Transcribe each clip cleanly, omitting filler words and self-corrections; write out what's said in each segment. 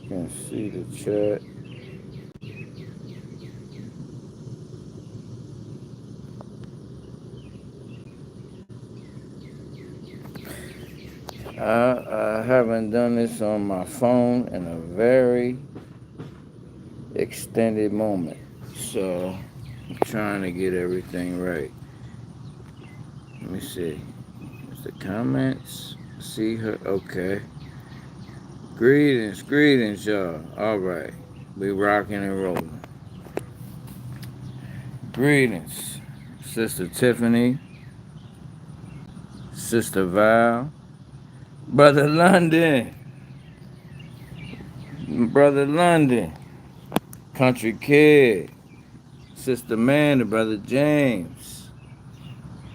can see the chat. I haven't done this on my phone in a very extended moment. So I'm trying to get everything right. Let me see. What's the comments? See her. Okay. Greetings, greetings, y'all. All right. We rocking and rolling. Greetings, Sister Tiffany, Sister Val, Brother London, Brother London, Country Kid, Sister Amanda, Brother James.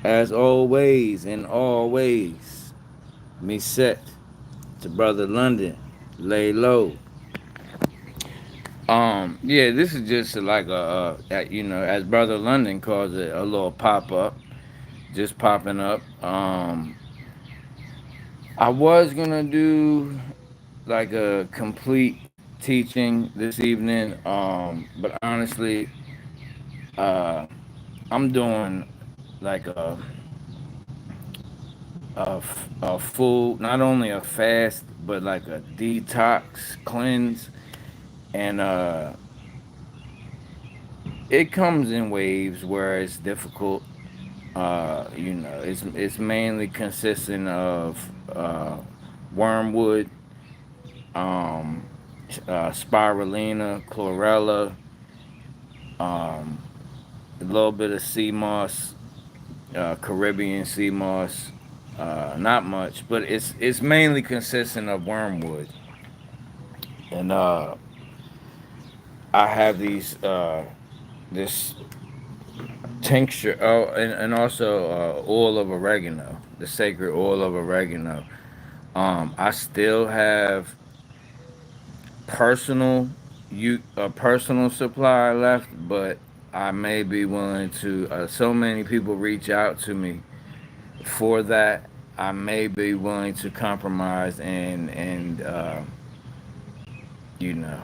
As always and always, Mësët to Brother London, lay low. Yeah, this is just like as Brother London calls it, a little pop up, just popping up. I was gonna do like a complete teaching this evening, but honestly, uh, I'm doing like a full, not only a fast, but like a detox cleanse, and it comes in waves where it's difficult. It's mainly consisting of wormwood, um, spirulina, chlorella, um, a little bit of sea moss, Caribbean sea moss. Not much, but it's mainly consisting of wormwood, and I have this tincture. Oh, and also oil of oregano, the sacred oil of oregano. I still have personal a personal supply left, but I may be willing to. So many people reach out to me for that. I may be willing to compromise and you know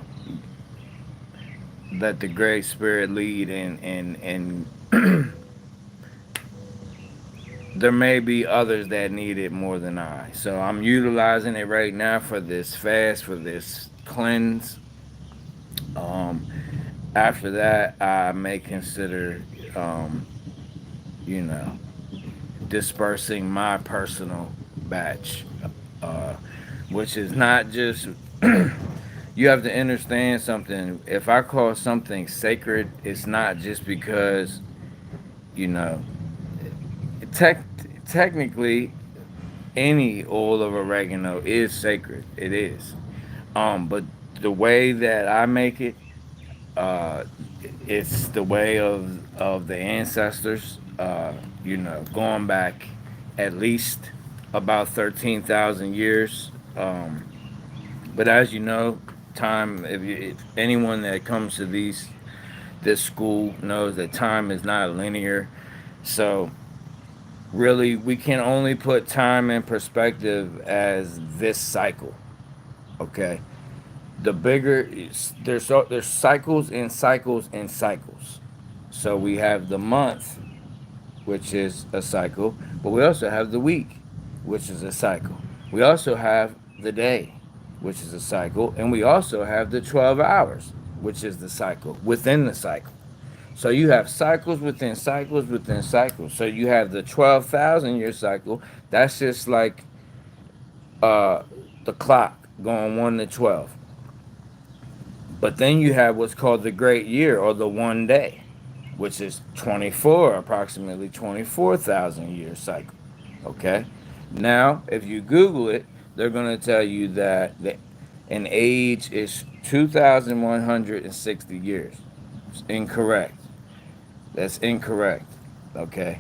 let the Great Spirit lead and there may be others that need it more than I. So I'm utilizing it right now for this fast, for this cleanse. Um, After that, I may consider, um, you know, dispersing my personal batch, uh, which is not just. You have to understand something. If I call something sacred, it's not just because you know. Tech, Technically, any oil of oregano is sacred. It is. But the way that I make it, uh, it's the way of the ancestors. Going back at least about 13,000 years. But as you know, time. If anyone that comes to this school knows that time is not linear, so really we can only put time in perspective as this cycle. Okay, the bigger there's cycles and cycles and cycles. So we have the month, which is a cycle, but we also have the week, which is a cycle. We also have the day, which is a cycle, and we also have the 12 hours, which is the cycle within the cycle. So you have cycles within cycles within cycles. So you have the 12,000 year cycle. That's just like uh, the clock going 1 to 12. But then you have what's called the great year or the one day, which is 24, approximately 24,000 year cycle. Okay? Now, if you Google it, they're going to tell you that an age is 2,160 years. It's incorrect. That's incorrect. Okay?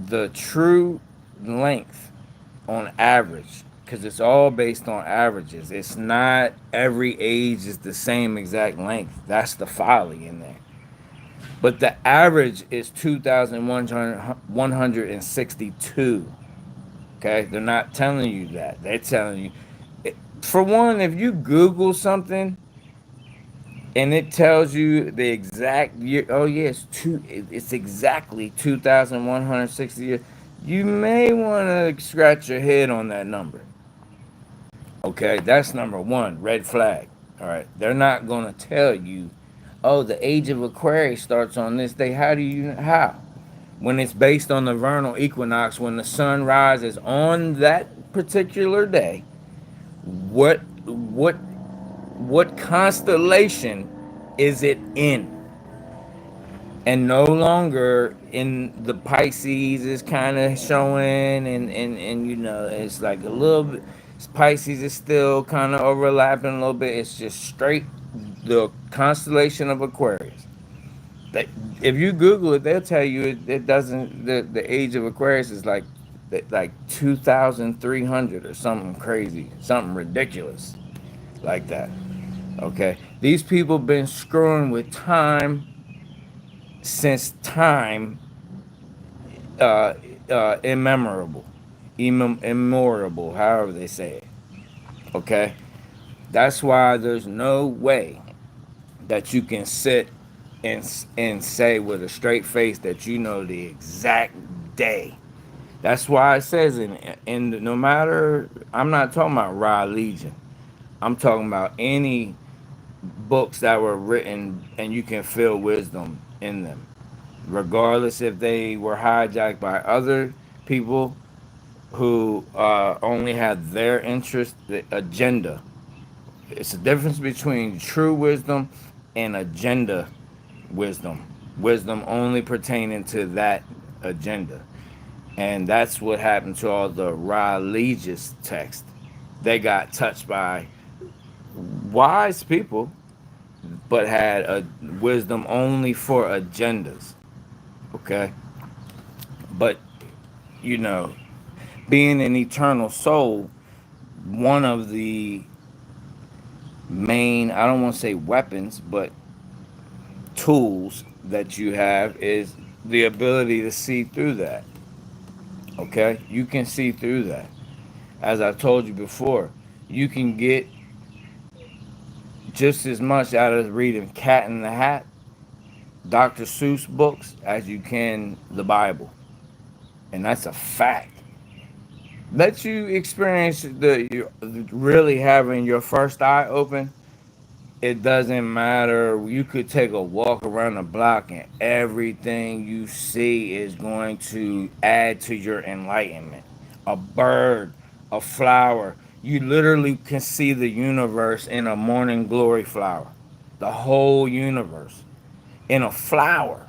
The true length on average, because it's all based on averages. It's not every age is the same exact length. That's the folly in there. But the average is 2,162. Okay, they're not telling you that. They're telling you For one, if you Google something and it tells you the exact year, oh yeah, it's exactly 2,160 years. You may want to scratch your head on that number. Okay, that's number one, red flag. All right, they're not gonna tell you, oh, the age of Aquarius starts on this day. How do you how? When it's based on the vernal equinox, when the sun rises on that particular day, what what constellation is it in? And no longer in the Pisces is kind of showing, and you know, it's like a little bit. Pisces is still kind of overlapping a little bit. It's just straight the constellation of Aquarius. They, if you Google it, they'll tell you it doesn't. The age of Aquarius is like 2,300 or something crazy, something ridiculous like that. Okay, these people been screwing with time since time uh, immemorable, immemorable, however they say it. Okay, that's why there's no way that you can sit and say with a straight face that you know the exact day. That's why it says in no matter, I'm not talking about Ra Legion. I'm talking about any books that were written and you can feel wisdom in them, regardless if they were hijacked by other people who only had their interest, the agenda. It's a difference between true wisdom and agenda wisdom. Wisdom only pertaining to that agenda. And that's what happened to all the religious text. They got touched by wise people, but had a wisdom only for agendas. Okay? But, you know, being an eternal soul, one of the main, I don't want to say weapons, but tools that you have is the ability to see through that. Okay? You can see through that. As I told you before, you can get just as much out of reading Cat in the Hat, Dr. Seuss books, as you can the Bible. And that's a fact. Let you experience really having your first eye open. It doesn't matter. You could take a walk around the block and everything you see is going to add to your enlightenment. A bird, a flower. You literally can see the universe in a morning glory flower. The whole universe in a flower.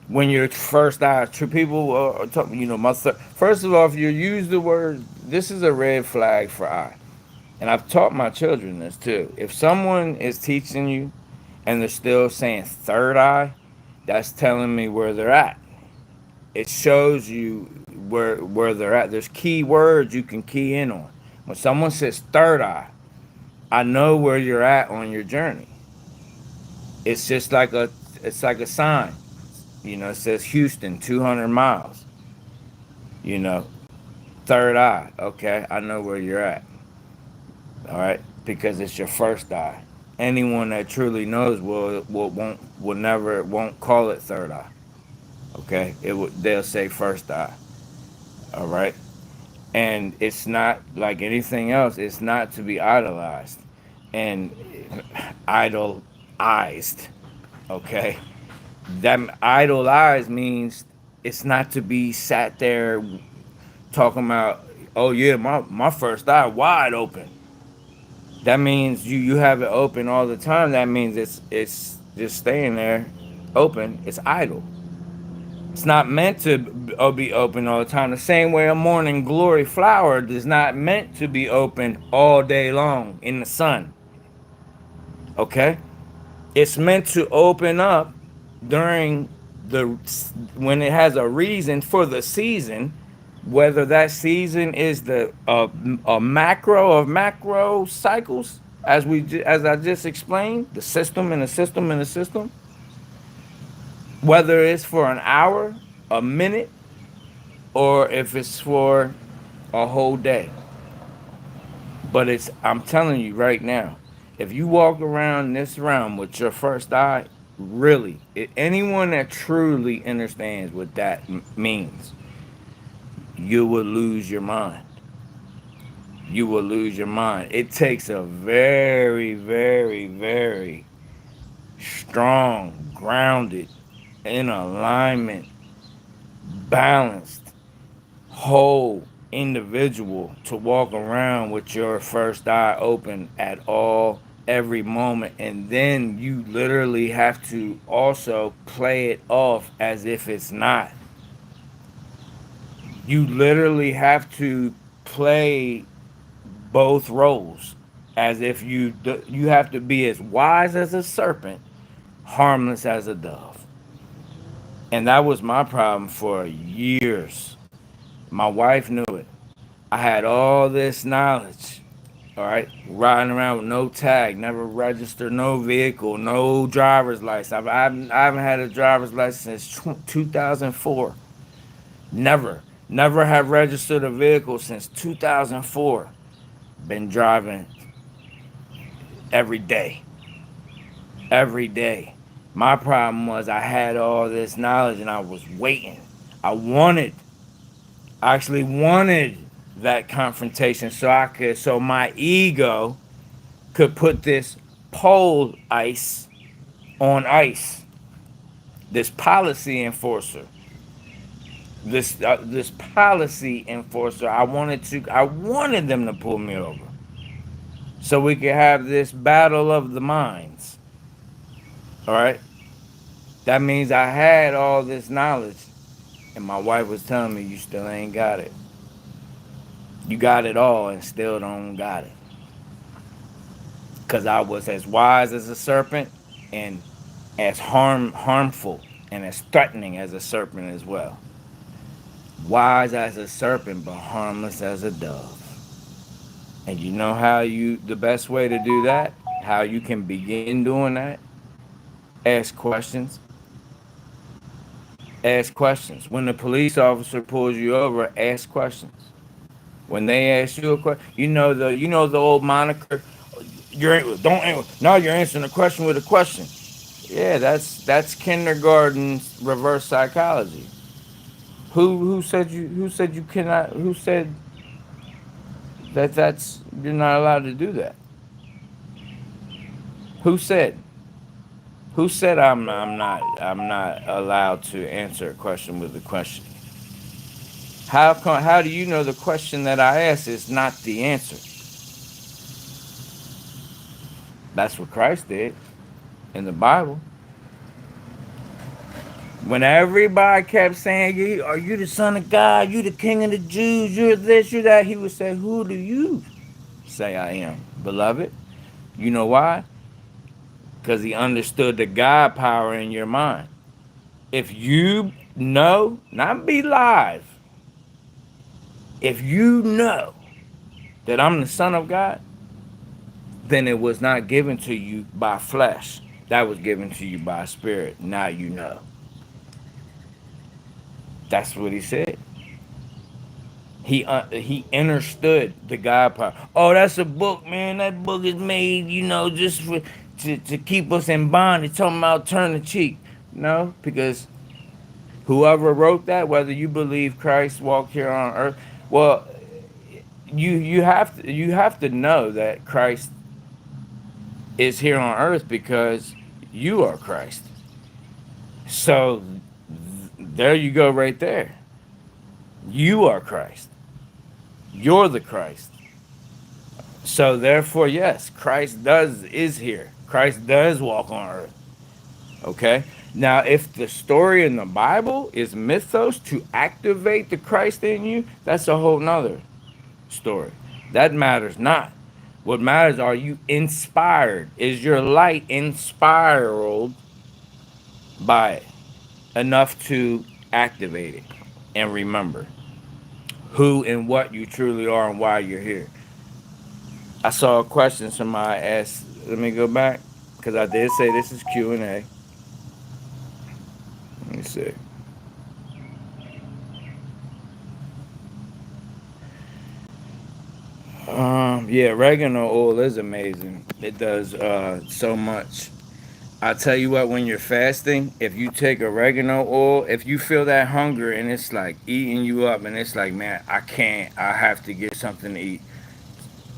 When your first eye, true people are talking, you know, first of all, if you use the word, this is a red flag for eye. And I've taught my children this too. If someone is teaching you and they're still saying third eye, that's telling me where they're at. It shows you where they're at. There's key words you can key in on. When someone says third eye, I know where you're at on your journey. It's just like a sign. You know, it says Houston, 200 miles. You know, third eye. Okay, I know where you're at. All right, because it's your first eye. Anyone that truly knows will never won't call it third eye. Okay, they'll say first eye. All right, and it's not like anything else. It's not to be idolized and idolized. Okay, that idolized means it's not to be sat there talking about, oh yeah, my first eye wide open. That means you have it open all the time. That means it's just staying there open. It's idle. It's not meant to be open all the time. The same way a morning glory flower is not meant to be open all day long in the sun. Okay? It's meant to open up during the when it has a reason for the season, whether that season is the a macro of macro cycles, as I just explained, the system and the system and the system, whether it's for an hour, a minute, or if it's for a whole day. But I'm telling you right now, if you walk around this realm with your first eye, really, anyone that truly understands what that means, you will lose your mind. You will lose your mind. It takes a very, very, very strong, grounded, in alignment, balanced, whole individual to walk around with your first eye open at all every moment, and then you literally have to also play it off as if it's not. You literally have to play both roles as if you have to be as wise as a serpent, harmless as a dove. And that was my problem for years. My wife knew it. I had all this knowledge, all right, riding around with no tag, never registered no vehicle, no driver's license. I haven't had a driver's license since 2004. Never have registered a vehicle since 2004. Been driving every day, every day. My problem was I had all this knowledge and I was waiting. I actually wanted that confrontation so my ego could put this pole ice on ice. This policy enforcer, this policy enforcer. I wanted them to pull me over, so we could have this battle of the minds. All right, that means I had all this knowledge, and my wife was telling me, "You still ain't got it. You got it all, and still don't got it." Because I was as wise as a serpent, and as harmful and as threatening as a serpent as well. Wise as a serpent, but harmless as a dove. And you know the best way to do that, how you can begin doing that? Ask questions. Ask questions. When the police officer pulls you over, ask questions. When they ask you a question, you know the old moniker, now you're answering the question with a question. Yeah, that's kindergarten reverse psychology. Who said you cannot, who said that's you're not allowed to do that? Who said? Who said I'm not allowed to answer a question with a question? How do you know the question that I asked is not the answer? That's what Christ did in the Bible. When everybody kept saying, "Are you the Son of God? You the King of the Jews? You're this, you're that," he would say, "Who do you say I am, beloved?" You know why? Because he understood the God power in your mind. If you know, not be live, if you know that I'm the Son of God, then it was not given to you by flesh. That was given to you by spirit. Now you know. That's what he said. He understood the God power. Oh, that's a book, man. That book is made, just to keep us in bondage. Talking about turn the cheek. No, because whoever wrote that, whether you believe Christ walked here on earth, well, you have to know that Christ is here on earth because you are Christ. So there you go, right there. You are Christ. You're the Christ. So therefore, yes, Christ is here. Christ does walk on earth. Okay? Now, if the story in the Bible is mythos to activate the Christ in you, that's a whole nother story. That matters not. What matters, are you inspired? Is your light inspired by it enough to activate it and remember who and what you truly are and why you're here? I saw a question somebody asked. Let me go back because I did say this is Q&A. Let me see. Yeah, oregano oil is amazing. It does so much. I tell you what, when you're fasting, if you take oregano oil, if you feel that hunger and it's like eating you up, and it's like, man, I can't, I have to get something to eat.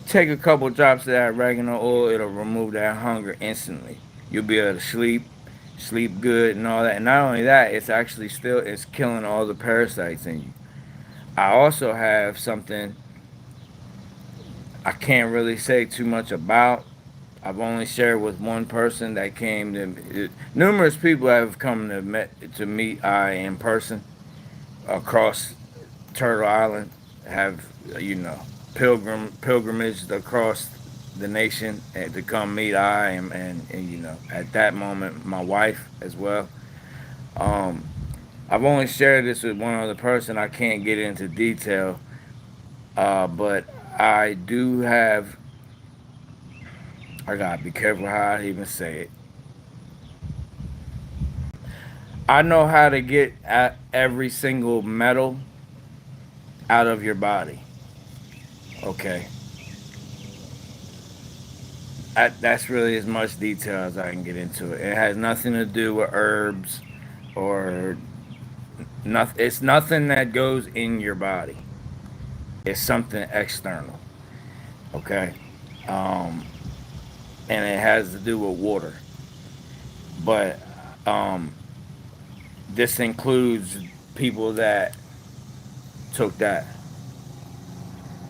Take a couple drops of that oregano oil, it'll remove that hunger instantly. You'll be able to sleep good and all that. And not only that, it's killing all the parasites in you. I also have something I can't really say too much about. I've only shared with one person that came to. Numerous people have come to meet I in person across Turtle Island. Have pilgrimaged across the nation and to come meet I and at that moment my wife as well. Um, I've only shared this with one other person. I can't get into detail, but I do have. I gotta be careful how I even say it. I know how to get at every single metal out of your body. Okay, that's really as much detail as I can get into it. It has nothing to do with herbs or nothing. It's nothing that goes in your body. It's something external. Okay, um, and it has to do with water. But um, this includes people that took that.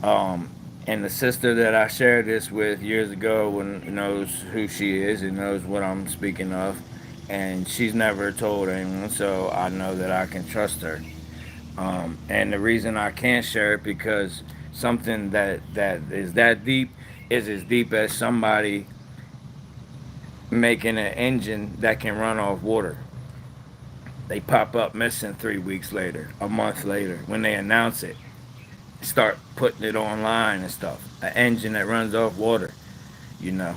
Um, and the sister that I shared this with years ago knows who she is and knows what I'm speaking of, and she's never told anyone, so I know that I can trust her. And the reason I can't share it because something that is that deep is as deep as somebody making an engine that can run off water. They pop up missing 3 weeks later, a month later, when they announce it. Start putting it online and stuff. An engine that runs off water, you know.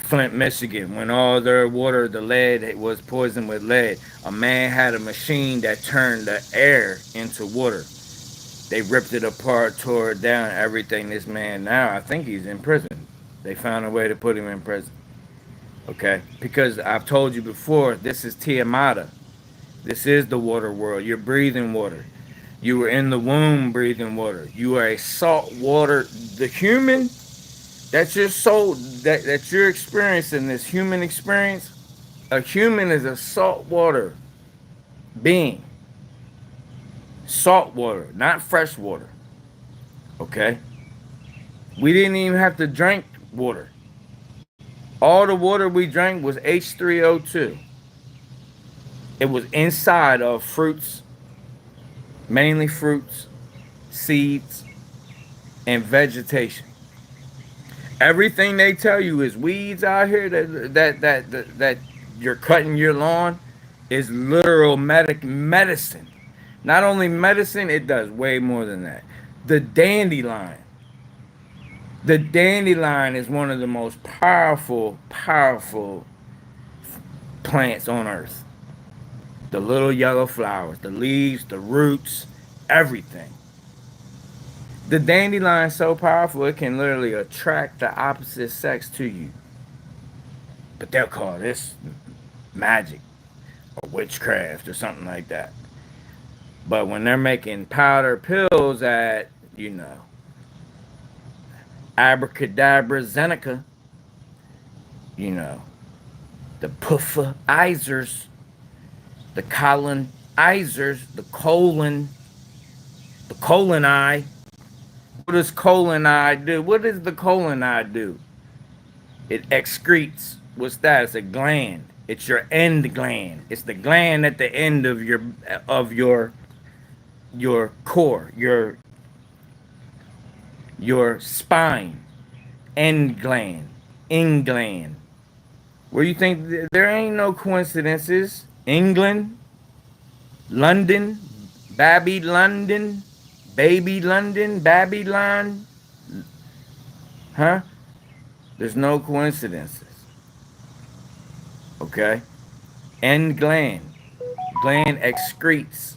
Flint, Michigan, when all their water, the lead was poisoned with lead, a man had a machine that turned the air into water. They ripped it apart, tore it down, everything. This man now, I think he's in prison. They found a way to put him in prison. Okay? Because I've told you before, this is Tiamata. This is the water world. You're breathing water. You were in the womb breathing water. You are a salt water. The human that's your soul that you're experiencing this human experience. A human is a salt water being. Salt water, not fresh water. Okay? We didn't even have to drink water. All the water we drank was H3O2. It was inside of fruits, mainly fruits, seeds, and vegetation. Everything they tell you is weeds out here that you're cutting your lawn is literal medicine. Not only medicine, it does way more than that. The dandelion. The dandelion is one of the most powerful plants on earth. The little yellow flowers, the leaves, the roots, everything. The dandelion is so powerful it can literally attract the opposite sex to you. But they'll call this magic or witchcraft or something like that. But when they're making powder pills at, abracadabra Zeneca, you know, the pufferizers, the colonizers, the colon eye. What does colon eye do? What does the colon eye do? It excretes. What's that? It's a gland. It's your end gland. It's the gland at the end of your core, your spine, end gland, in gland. Where you think there ain't no coincidences. England, London, London, baby London, Babylon, huh? There's no coincidences. Okay? End gland. Gland excretes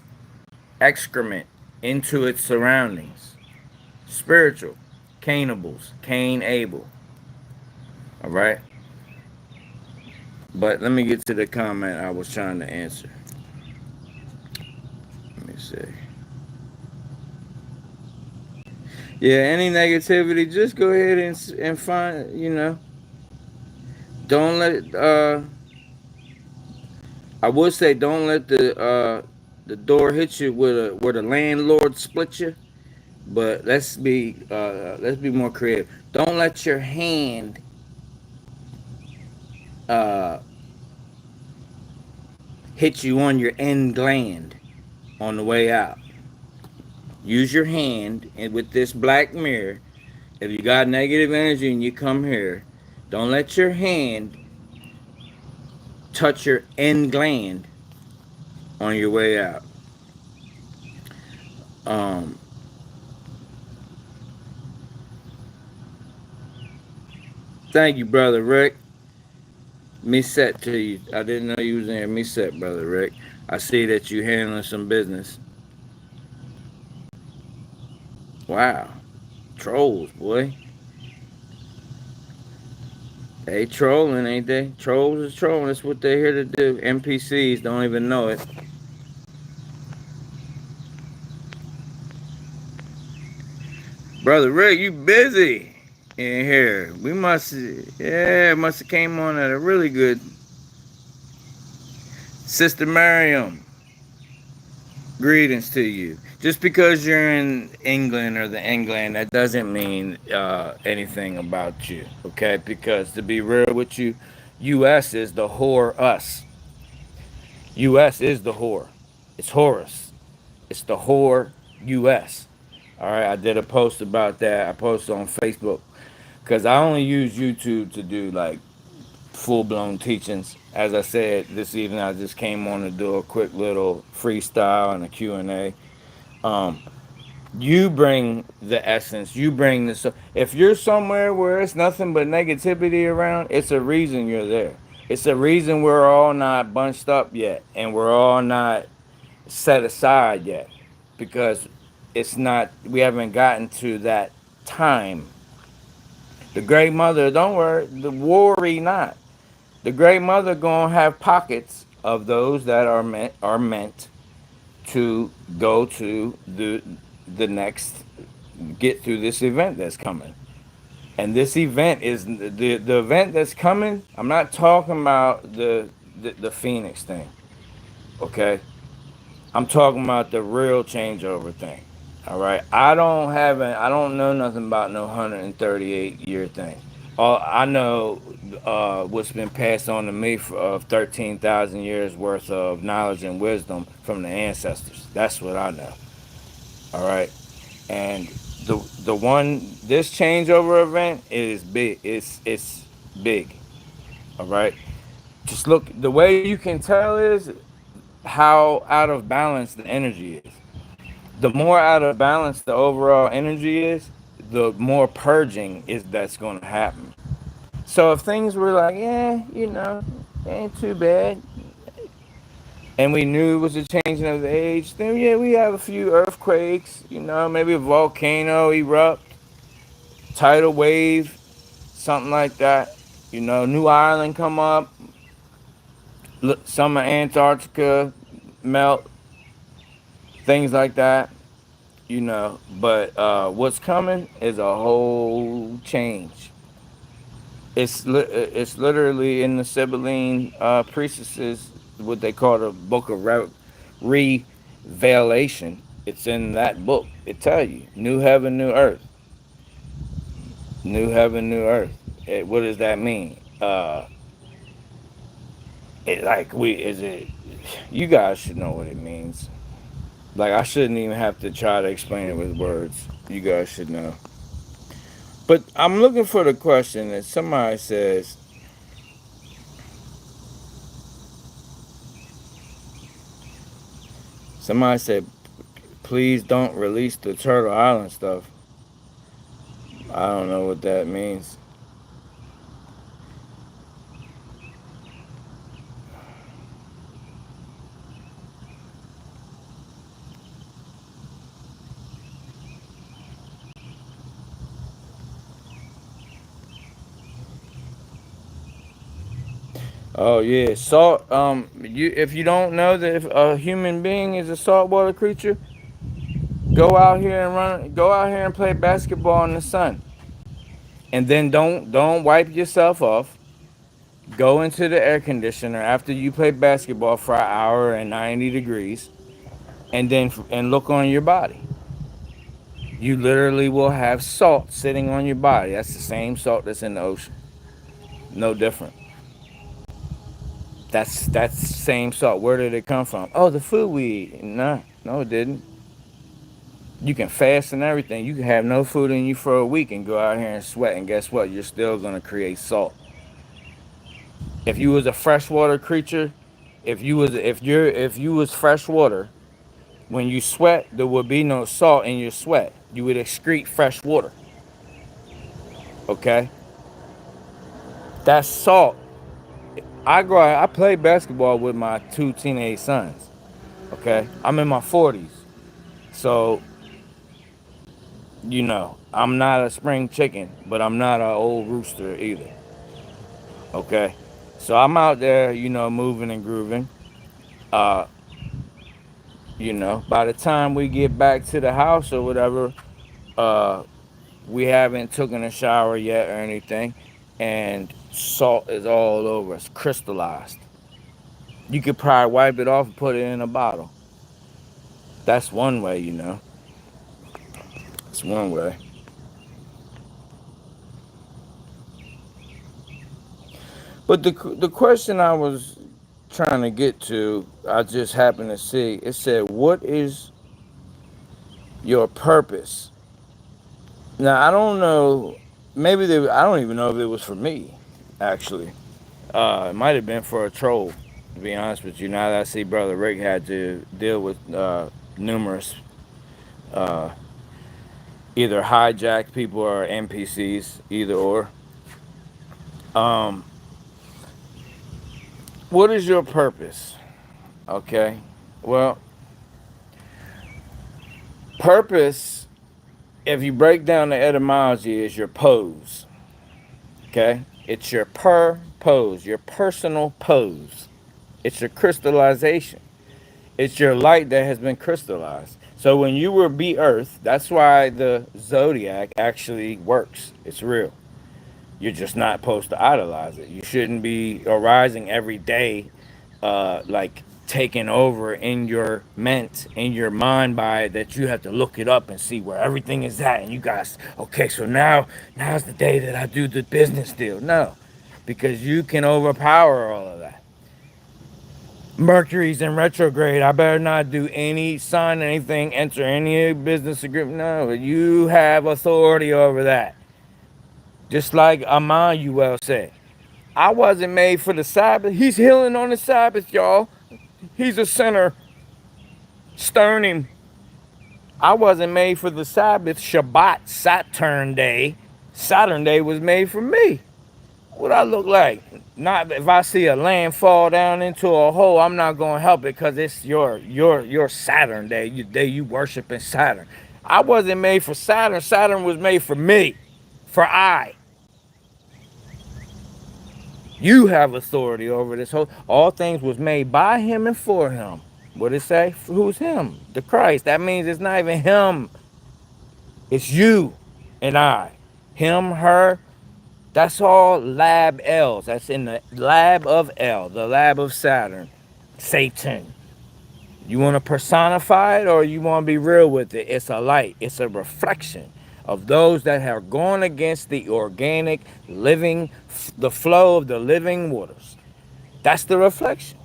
excrement into its surroundings. Spiritual. Cainables. Cain Abel. All right. But let me get to the comment I was trying to answer. Let me see. Yeah, any negativity, just go ahead and find. Don't let it. I would say don't let the door hit you where the landlord split you. But let's be more creative. Don't let your hand uh, hit you on your end gland on the way out. Use your hand and with this black mirror. If you got negative energy and you come here, don't let your hand touch your end gland on your way out. Um, Thank you, brother Rick. Me set to you. I didn't know you was in here. Me set, brother Rick. I see that you handling some business. Wow, trolls, boy. They trolling, ain't they? Trolls is trolling. That's what they're here to do. NPCs don't even know it. Brother Rick, you busy in here. Must have came on at a really good. Sister Miriam, greetings to you. Just because you're in England or the England, that doesn't mean anything about you, okay? Because to be real with you, U.S. is the whore us. U.S. is the whore. It's Horus. It's the whore U.S. All right, I did a post about that. I posted on Facebook because I only use YouTube to do like full blown teachings. As I said this evening, I just came on to do a quick little freestyle and a Q&A. Um, you bring the essence. You bring the. If you're somewhere where it's nothing but negativity around, it's a reason you're there. It's a reason we're all not bunched up yet, and we're all not set aside yet, because it's not. We haven't gotten to that time. The Great Mother, don't worry. The worry not. The Great Mother gonna have pockets of those that are meant to go to the next, get through this event that's coming. And this event is the event that's coming. I'm not talking about the Phoenix thing, okay? I'm talking about the real changeover thing. All right. I don't know nothing about no 138-year thing. All I know, what's been passed on to me of 13,000 years worth of knowledge and wisdom from the ancestors. That's what I know. All right. And the one, this changeover event is big. It's big. All right. Just look. The way you can tell is how out of balance the energy is. The more out of balance the overall energy is, the more purging is that's going to happen. So if things were like, yeah, ain't too bad, and we knew it was a changing of the age, then yeah, we have a few earthquakes, maybe a volcano erupt, tidal wave, something like that. New island come up, some of Antarctica melt, things like that. But what's coming is a whole change. It's literally in the Sibylline priestesses, what they call the book of revelation. It's in that book. It tell you new heaven, new earth, new heaven, new earth. What does that mean? It like we is it? You guys should know what it means. Like I shouldn't even have to try to explain it with words. You guys should know. But I'm looking for the question that somebody says. Somebody said, please don't release the Turtle Island stuff. I don't know what that means. Oh yeah, salt. You if you don't know that if a human being is a saltwater creature, go out here and run. Go out here and play basketball in the sun, and then don't wipe yourself off. Go into the air conditioner after you play basketball for an hour and 90 degrees, and then and look on your body. You literally will have salt sitting on your body. That's the same salt that's in the ocean. No different. That's same salt. Where did it come from? Oh, the food we eat. No, no, it didn't. You can fast and everything. You can have no food in you for a week and go out here and sweat, and guess what? You're still gonna create salt. If you was a freshwater creature, if you was freshwater, when you sweat, there would be no salt in your sweat. You would excrete fresh water. Okay, that's salt. I play basketball with my two teenage sons. Okay, I'm in my 40s, so I'm not a spring chicken, but I'm not an old rooster either. Okay, so I'm out there, moving and grooving. Uh, by the time we get back to the house or whatever, uh, we haven't taken a shower yet or anything, and salt is all over us, crystallized. You could probably wipe it off and put it in a bottle. That's one way. It's one way. But the question I was trying to get to, I just happened to see. It said, "What is your purpose?" Now I don't know. I don't even know if it was for me. Actually, it might have been for a troll. To be honest with you, now that I see Brother Rick had to deal with numerous uh, either hijacked people or NPCs, either or. Um, what is your purpose? Okay. Well, purpose, if you break down the etymology, is your pose. Okay? It's your pose, your personal pose. It's your crystallization. It's your light that has been crystallized. So when you were be earth, that's why the zodiac actually works. It's real. You're just not supposed to idolize it. You shouldn't be arising every day, like taken over in your ment, in your mind by it, that you have to look it up and see where everything is at. And you guys, okay, so now's the day that I do the business deal. No, because you can overpower all of that. Mercury's in retrograde. I better not do sign anything, enter any business agreement. No, you have authority over that. Just like Emmanuel said, I wasn't made for the Sabbath. He's healing on the Sabbath, y'all. He's a sinner. Stern him. I wasn't made for the Sabbath. Shabbat, Saturn Day. Saturn Day was made for me. What I look like? Not if I see a lamb fall down into a hole, I'm not gonna help it because it's your Saturn Day. Your day you worshiping Saturn. I wasn't made for Saturn. Saturn was made for me. For I. You have authority over this whole. All things was made by him and for him. What did it say? Who's him? The Christ. That means it's not even him. It's you and I. Him, her. That's all lab L's. That's in the lab of L, the lab of Saturn. Satan. You want to personify it or you want to be real with it? It's a light. It's a reflection of those that have gone against the organic living, the flow of the living waters. That's the reflection.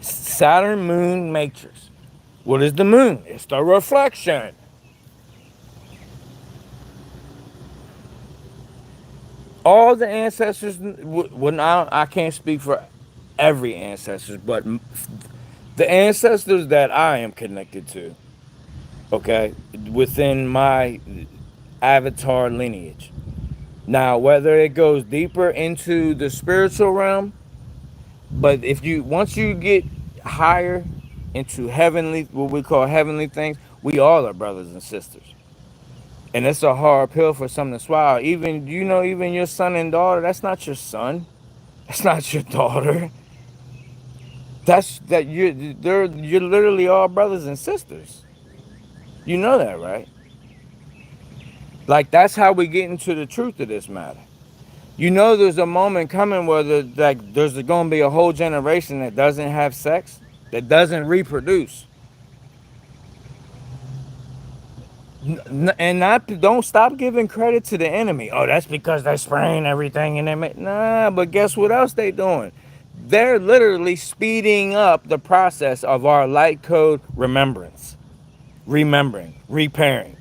Saturn moon matrix. What is the moon? It's the reflection. All the ancestors, I can't speak for every ancestors, but the ancestors that I am connected to, okay, within my avatar lineage. Now, whether it goes deeper into the spiritual realm, but once you get higher into heavenly, what we call heavenly things, we all are brothers and sisters. And it's a hard pill for some to swallow. Even, even your son and daughter, that's not your son. That's not your daughter. You're literally all brothers and sisters. You know that, right? Like, that's how we get into the truth of this matter. There's a moment coming where there's going to be a whole generation that doesn't have sex, that doesn't reproduce. And don't stop giving credit to the enemy. Oh, that's because they're spraying everything in their. Nah, but guess what else they doing? They're literally speeding up the process of our light code remembrance, remembering, repairing,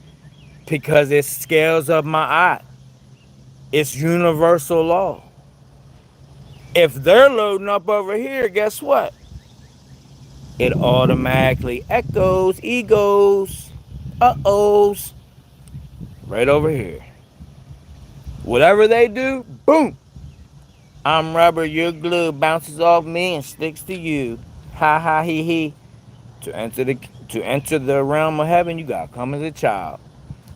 because it scales up my eye. It's universal law. If they're loading up over here, guess what? It automatically echoes, egos, uh-ohs, right over here. Whatever they do, boom. I'm rubber, you're glue, bounces off me and sticks to you. Ha ha he he. To enter the realm of heaven, you gotta come as a child.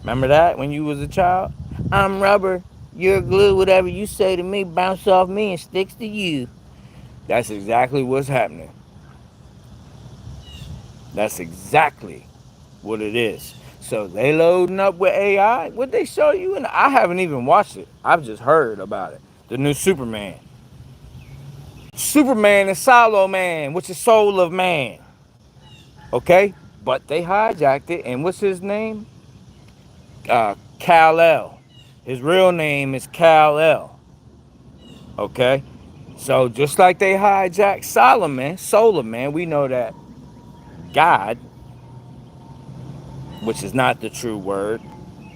Remember that when you was a child? I'm rubber, you're glue, whatever you say to me, bounces off me and sticks to you. That's exactly what's happening. That's exactly what it is. So they loading up with AI. What they show you? And I haven't even watched it. I've just heard about it. The new Superman. Superman is Solo Man, which is soul of man. Okay? But they hijacked it. And what's his name? Kal-El. His real name is Kal-El. Okay? So just like they hijacked Solomon, Solar Man, we know that God, which is not the true word,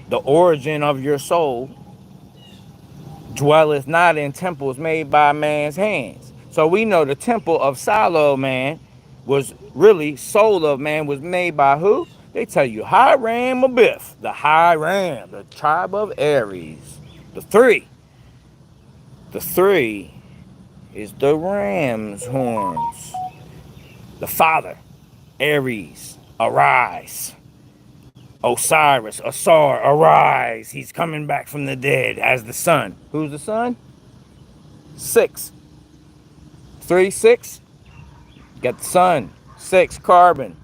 the origin of your soul, dwelleth not in temples made by man's hands. So we know the temple of Solomon was really, soul of man was made by who? They tell you Hiram Abiff, the Hiram, the tribe of Aries. The three. The three is the ram's horns. The father, Aries, arise. Osiris, Asar, arise. He's coming back from the dead as the sun. Who's the sun? 6. 3, 6. Got the sun. 6, carbon.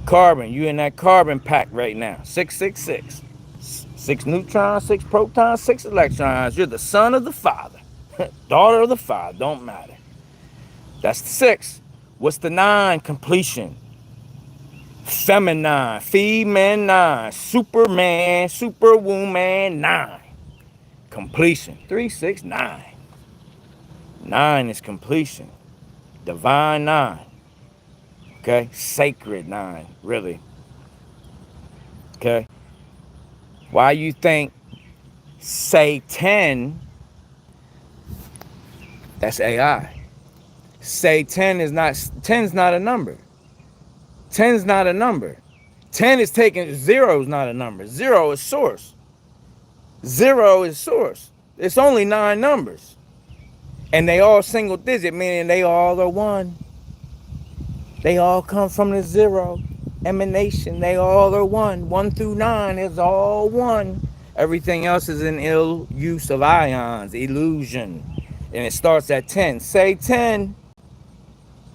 Carbon, you in that carbon pack right now. 666. 6 neutrons, 6 protons, 6 electrons. You're the son of the father. Daughter of the father, don't matter. That's the 6. What's the 9? Completion. Feminine, feminine, Superman, Superwoman, 9. Completion. 3, 6, 9. 9 is completion. Divine 9. Okay? Sacred 9, really. Okay? Why you think Satan, that's AI. Satan is not, 10's not a number. 10's not a number. 10 is taken, 0 is not a number. 0 is source. 0 is source. It's only 9 numbers. And they all single digit, meaning they all are 1. They all come from the 0 emanation. They all are 1. 1 through 9 is all 1. Everything else is an ill use of ions, illusion. And it starts at 10. Say 10.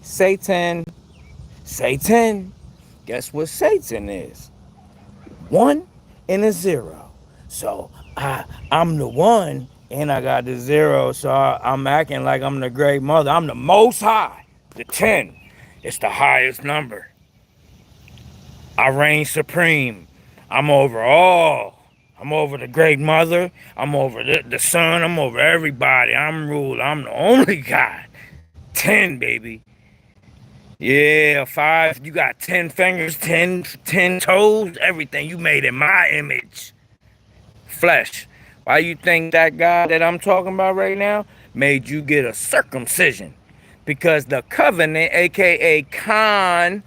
Say 10. Say 10. Guess what Satan is? 1 and a 0. So I'm the 1 and I got the 0. So I'm acting like I'm the great mother. I'm the most high. The 10. It's the highest number. I reign supreme. I'm over all. I'm over the great mother. I'm over the son. I'm over everybody. I'm ruled. I'm the only God. 10, baby. Yeah, 5. You got 10 fingers, 10 toes, everything. You made in my image. Flesh. Why you think that God that I'm talking about right now made you get a circumcision? Because the covenant, aka contract,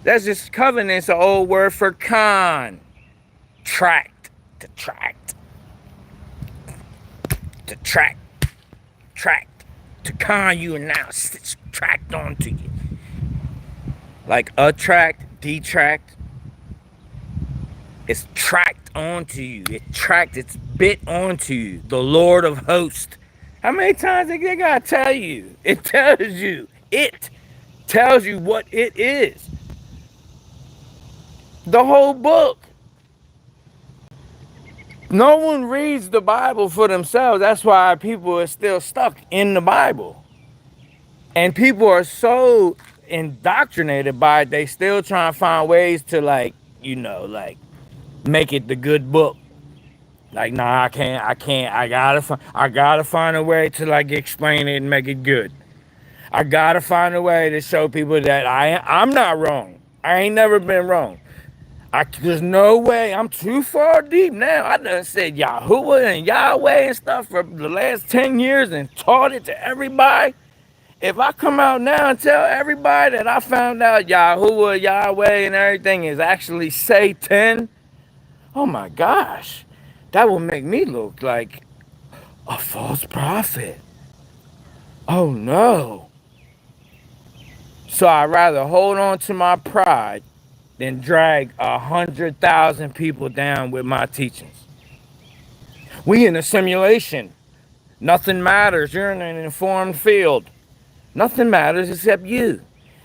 that's just covenant's an old word for con. Tract. To tract. To tract. Tract. To con you and now stitch tract onto you. Like attract detract. It's tracked onto you. It's bit onto you. The Lord of hosts. How many times they gotta tell you? It tells you. It tells you what it is. The whole book. No one reads the Bible for themselves. That's why people are still stuck in the Bible. And people are so indoctrinated by it, they still trying to find ways to like make it the good book. Like, nah, I can't, I gotta find a way to like explain it and make it good. I gotta find a way to show people that I'm not wrong. I ain't never been wrong. There's no way. I'm too far deep now. I done said Yahuwah and Yahweh and stuff for the last 10 years and taught it to everybody. If I come out now and tell everybody that I found out Yahuwah, Yahweh, and everything is actually Satan, oh my gosh, that will make me look like a false prophet. Oh no. So I'd rather hold on to my pride than drag 100,000 people down with my teachings. We in a simulation. Nothing matters. You're in an informed field. Nothing matters except you.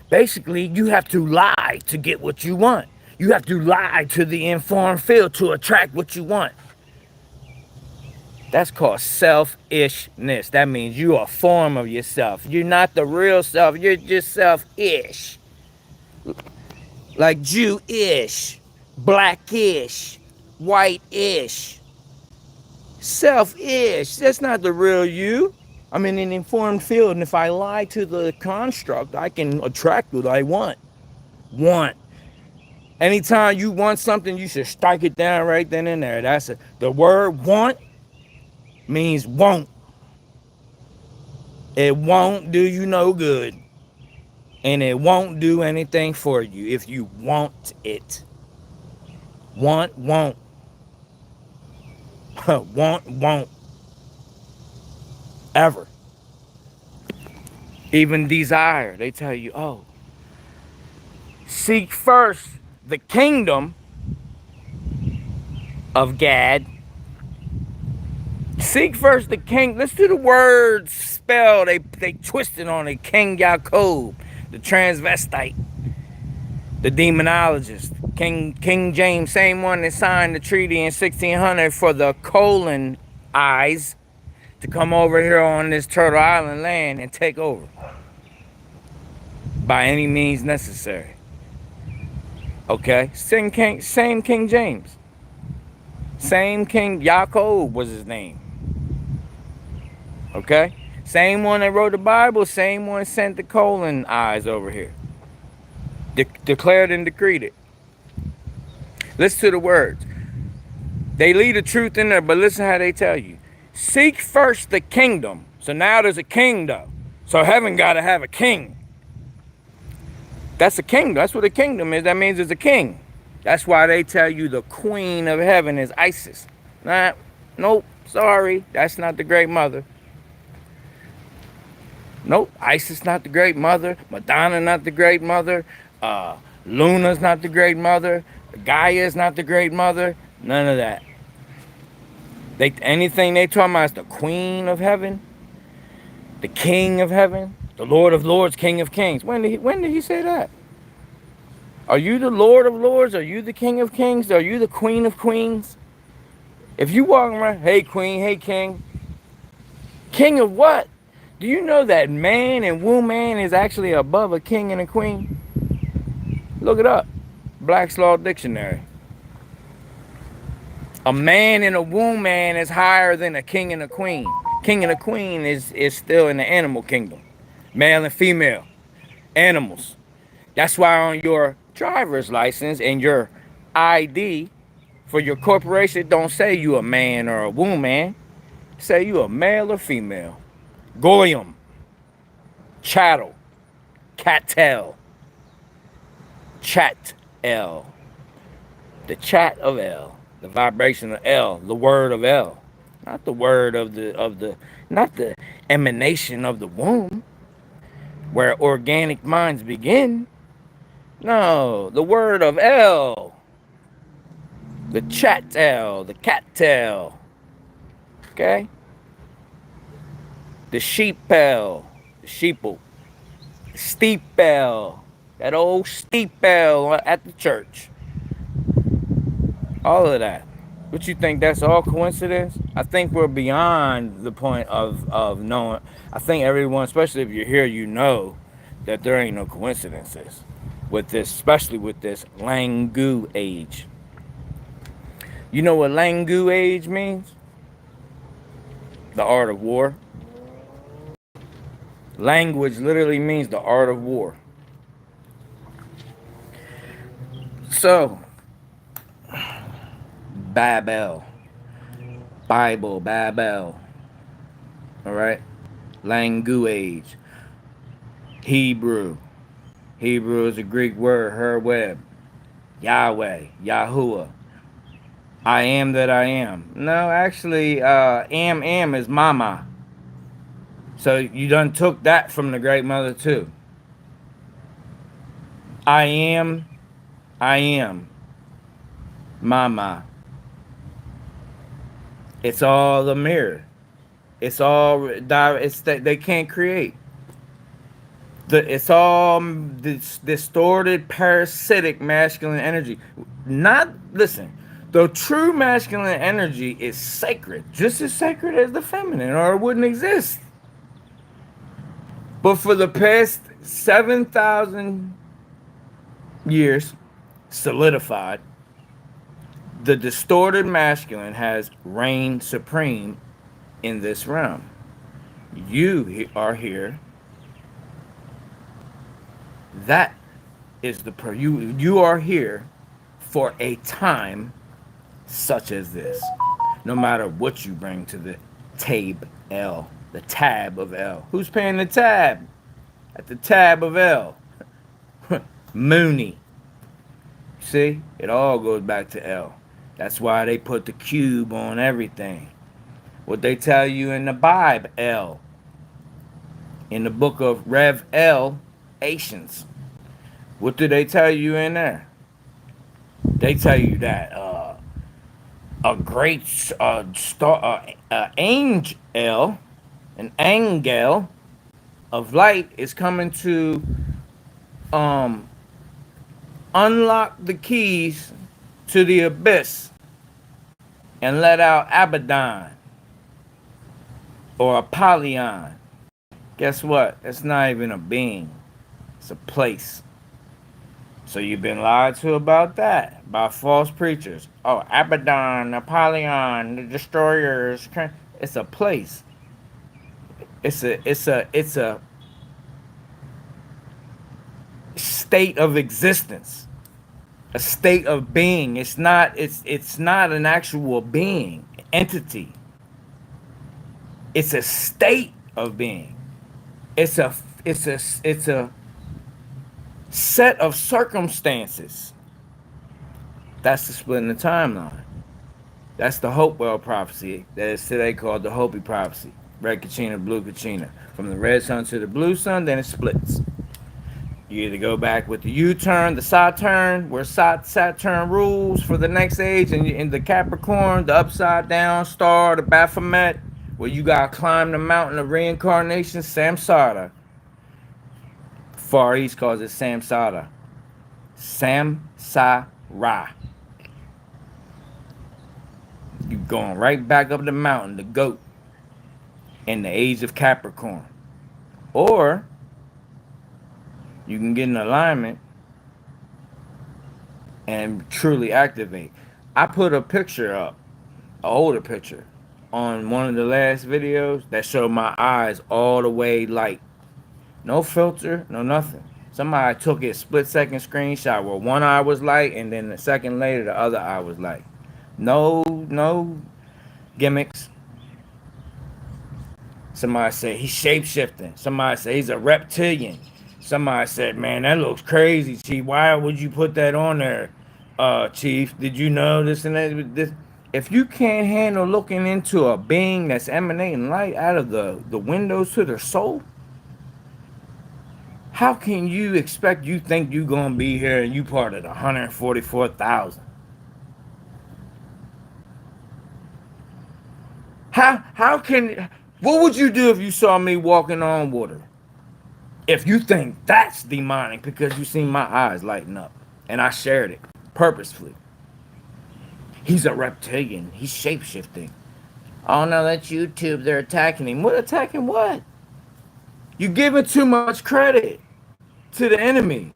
Basically, you have to lie to get what you want. You have to lie to the informed field to attract what you want. That's called selfishness. That means you are a form of yourself. You're not the real self. You're just selfish. Like Jewish, blackish, white-ish. Selfish. That's not the real you. I'm in an informed field, and if I lie to the construct, I can attract what I want. Anytime you want something, you should strike it down right then and there. The word want means won't. It won't do you no good. And it won't do anything for you if you want it. Want, won't. Want, won't. Ever. Even desire. They tell you, oh, seek first the kingdom of Gad. Seek first the king. Let's do the word spell. They twisted on it. King Yaakov, the transvestite, the demonologist. King James, same one that signed the treaty in 1600 for the colon eyes to come over here on this Turtle Island land and take over by any means necessary. Okay, same King James, same King Yaakov was his name. Okay, same one that wrote the Bible, same one sent the colon eyes over here. Declared and decreed it. Listen to the words. They leave the truth in there, but listen how they tell you. Seek first the kingdom. So now there's a king though. So heaven got to have a king. That's a kingdom. That's what a kingdom is. That means it's a king. That's why they tell you the queen of heaven is Isis. Nope, sorry. That's not the great mother. Nope, Isis not the great mother. Madonna not the great mother. Luna's not the great mother. Gaia's not the great mother. None of that. Anything they talking about is the queen of heaven, the king of heaven, the Lord of lords, king of kings. When did he say that? Are you the Lord of lords? Are you the king of kings? Are you the queen of queens? If you walk around, hey queen, hey king. King of what? Do you know that man and woman is actually above a king and a queen? Look it up. Black's Law Dictionary. A man and a woman is higher than a king and a queen. King and a queen is still in the animal kingdom. Male and female. Animals. That's why on your driver's license and your ID for your corporation, it don't say you a man or a woman. It say you a male or female. Goyim. Chattel. Cattail. Chat-el. The chat of El. The vibration of El, the word of El, not the word not the emanation of the womb, where organic minds begin. No, the word of El, the chat tail, the cat tail. Okay? The sheep bell, the sheeple, the steep bell, that old steep bell at the church. All of that. But you think that's all coincidence? I think we're beyond the point of knowing. I think everyone, especially if you're here, you know that there ain't no coincidences with this, especially with this Langu age. You know what Langu age means? The art of war. Language literally means the art of war. So, Babel, Bible, Babel, all right? Langu age, Hebrew. Hebrew is a Greek word, her web, Yahweh, Yahuwah. I am that I am. No, actually, am is mama. So you done took that from the great mother too. I am, mama. It's all the mirror. It's all it's that they can't create. It's all this distorted parasitic masculine energy. Not listen. The true masculine energy is sacred, just as sacred as the feminine, or it wouldn't exist. But for the past 7,000 years, solidified, the distorted masculine has reigned supreme in this realm. You are here. That is the you are here for a time such as this. No matter what you bring to the the tab of L. Who's paying the tab? At the tab of L. Mooney. See? It all goes back to L. That's why they put the cube on everything. What they tell you in the Bible, L. In the book of Rev L, Asians. What do they tell you in there? They tell you that a great angel, an angel of light is coming to um, unlock the keys to the abyss and let out Abaddon or Apollyon. Guess what? It's not even a being. It's a place. So you've been lied to about that by false preachers. Oh, Abaddon, Apollyon, the destroyers. It's a place. It's a state of existence, a state of being. It's not an actual being entity. It's a state of being. It's a set of circumstances. That's the split in the timeline. That's the Hopewell prophecy that is today called the Hopi prophecy. Red Kachina, blue Kachina. From the red sun to the blue sun, then it splits. You either go back with the U-turn, the Saturn, where Saturn rules for the next age, and in the Capricorn, the upside down star, the Baphomet, where you gotta climb the mountain of reincarnation, Samsara. Far East calls it Samsara. Samsara. You going right back up the mountain, the goat, in the age of Capricorn. Or you can get in alignment and truly activate. I put a picture up, an older picture, on one of the last videos that showed my eyes all the way light. No filter, no nothing. Somebody took a split-second screenshot where one eye was light and then a second later the other eye was light. No gimmicks. Somebody said he's shape-shifting. Somebody said he's a reptilian. Somebody said, man, that looks crazy, Chief. Why would you put that on there, Chief? Did you know this and that? This? If you can't handle looking into a being that's emanating light out of the windows to their soul, How can you expect you think you gonna be here and you part of the 144,000? How can what would you do if you saw me walking on water? If you think that's demonic because you seen my eyes lighten up and I shared it purposefully. He's a reptilian. He's shapeshifting. Oh no, that's YouTube. They're attacking him. What attacking what? You giving too much credit to the enemy.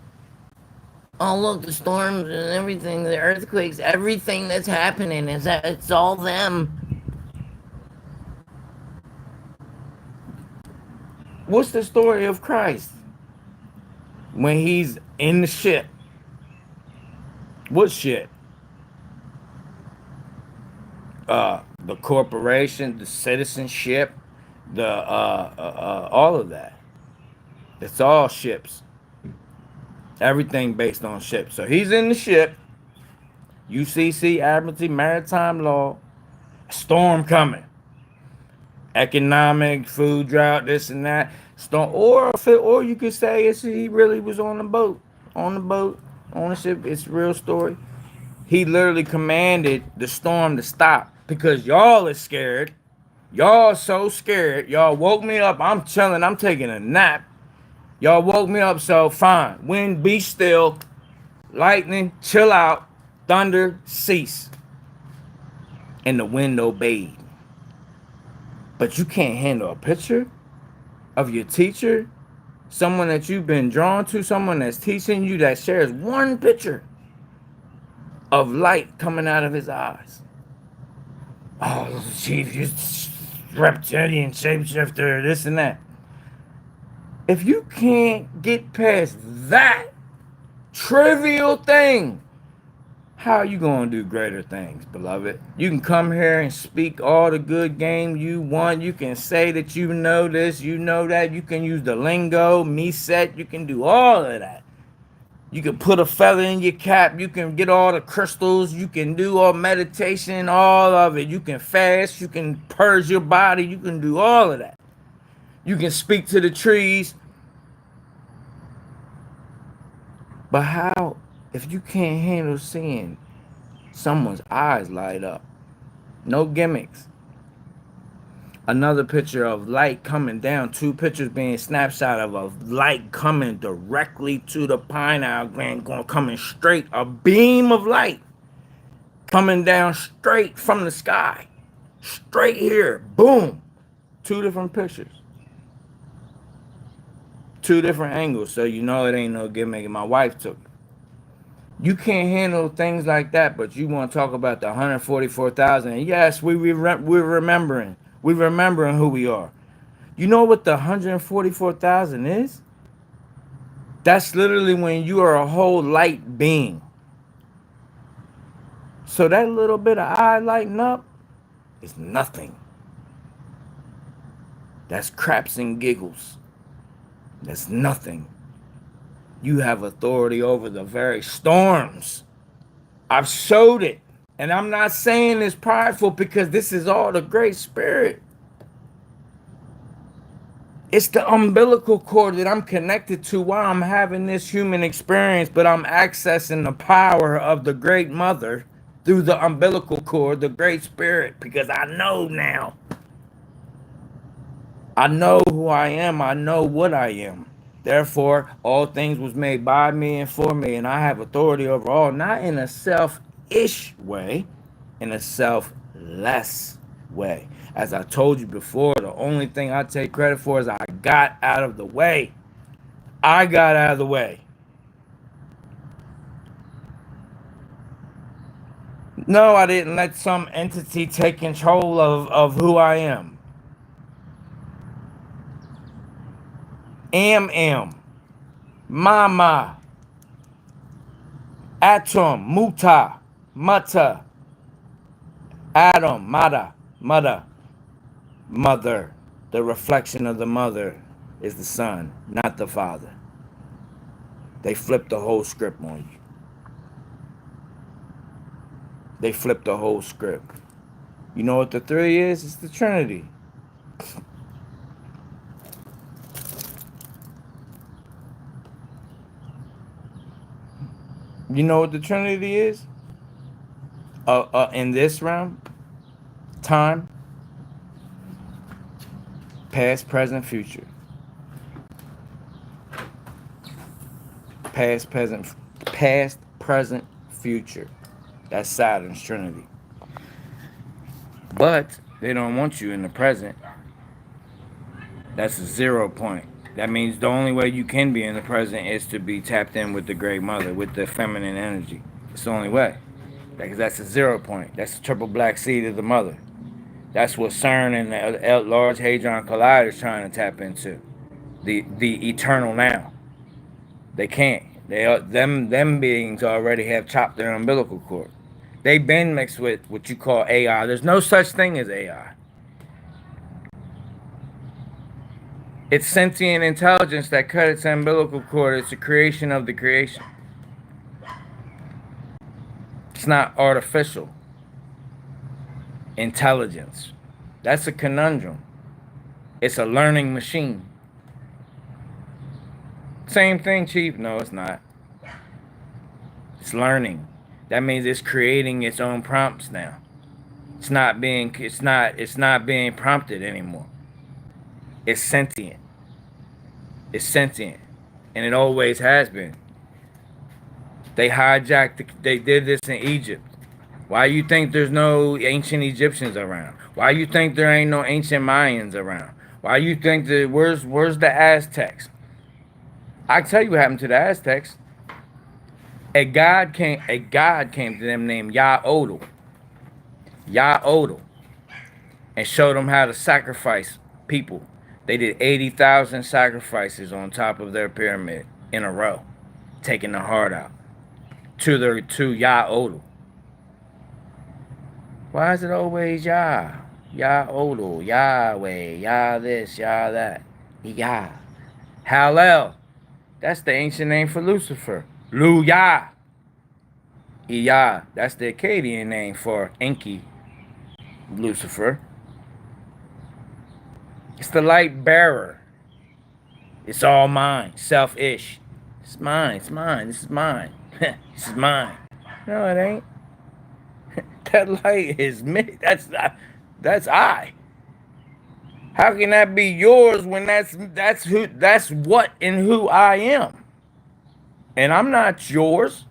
Oh look, the storms and everything, the earthquakes, everything that's happening is that it's all them. What's the story of Christ when he's in the ship? What ship? The corporation, the citizenship, the all of that. It's all ships. Everything based on ships. So he's in the ship. UCC, Admiralty, Maritime Law. Storm coming. Economic, food drought, this and that. Storm, or you could say he really was on the boat, on the ship. It's a real story. He literally commanded the storm to stop because y'all is scared. Y'all so scared. Y'all woke me up. I'm chilling. I'm taking a nap. Y'all woke me up, so fine. Wind, be still. Lightning, chill out. Thunder, cease. And the wind obeyed. But you can't handle a picture of your teacher, someone that you've been drawn to, someone that's teaching you that shares one picture of light coming out of his eyes. Oh, chief, you reptilian shapeshifter, this and that. If you can't get past that trivial thing, how are you going to do greater things, beloved? You can come here and speak all the good game you want. You can say that you know this, you know that. You can use the lingo, Mësët. You can do all of that. You can put a feather in your cap. You can get all the crystals. You can do all meditation, all of it. You can fast. You can purge your body. You can do all of that. You can speak to the trees. But how, if you can't handle seeing someone's eyes light up? No gimmicks. Another picture of light coming down. Two pictures being snapshot of a light coming directly to the pineal gland, coming straight. A beam of light coming down straight from the sky. Straight here. Boom. Two different pictures. Two different angles. So you know it ain't no gimmick. My wife took it. You can't handle things like that, but you want to talk about the 144,000. Yes, we're remembering. We're remembering who we are. You know what the 144,000 is? That's literally when you are a whole light being. So that little bit of eye lighting up is nothing. That's craps and giggles. That's nothing. You have authority over the very storms. I've showed it. And I'm not saying it's prideful because this is all the Great Spirit. It's the umbilical cord that I'm connected to while I'm having this human experience, but I'm accessing the power of the Great Mother through the umbilical cord, the Great Spirit, because I know now. I know who I am. I know what I am. Therefore, all things was made by me and for me, and I have authority over all, not in a selfish way, in a selfless way. As I told you before, the only thing I take credit for is I got out of the way. I got out of the way. No, I didn't let some entity take control of who I am. Am. Mama. Atom. Muta. Mata. Adam. Mata. Mother. Mother. The reflection of the mother is the son, not the father. They flipped the whole script on you. They flipped the whole script. You know what the three is? It's the Trinity. You know what the Trinity is? In this realm, time, past, present, future. Past, present, future. That's Saturn's Trinity. But they don't want you in the present. That's a 0 point. That means the only way you can be in the present is to be tapped in with the Great Mother, with the feminine energy. It's the only way. Because that's a 0 point. That's the triple black seed of the mother. That's what CERN and the Large Hadron Collider is trying to tap into. The eternal now. They can't. Them beings already have chopped their umbilical cord. They've been mixed with what you call AI. There's no such thing as AI. It's sentient intelligence that cut its umbilical cord. It's a creation of the creation. It's not artificial intelligence. That's a conundrum. It's a learning machine. Same thing, Chief. No, it's not. It's learning. That means it's creating its own prompts now. It's not being prompted anymore. It's sentient. It's sentient. And it always has been. They did this in Egypt. Why you think there's no ancient Egyptians around? Why you think there ain't no ancient Mayans around? Why you think that where's the Aztecs? I can tell you what happened to the Aztecs. A god came to them named Yaodel, and showed them how to sacrifice people. They did 80,000 sacrifices on top of their pyramid in a row, taking the heart out to Yaodel. Why is it always Yah? Yaodel, Yahweh, Yah this, Yah that, Yah. Hallel. That's the ancient name for Lucifer. Lu-Yah. Iyah. That's the Akkadian name for Enki, Lucifer. It's the light bearer. It's all mine. Selfish. It's mine. It's mine. This is mine. This is mine. No, it ain't. That light is me. That's I. How can that be yours when that's what and who I am? And I'm not yours.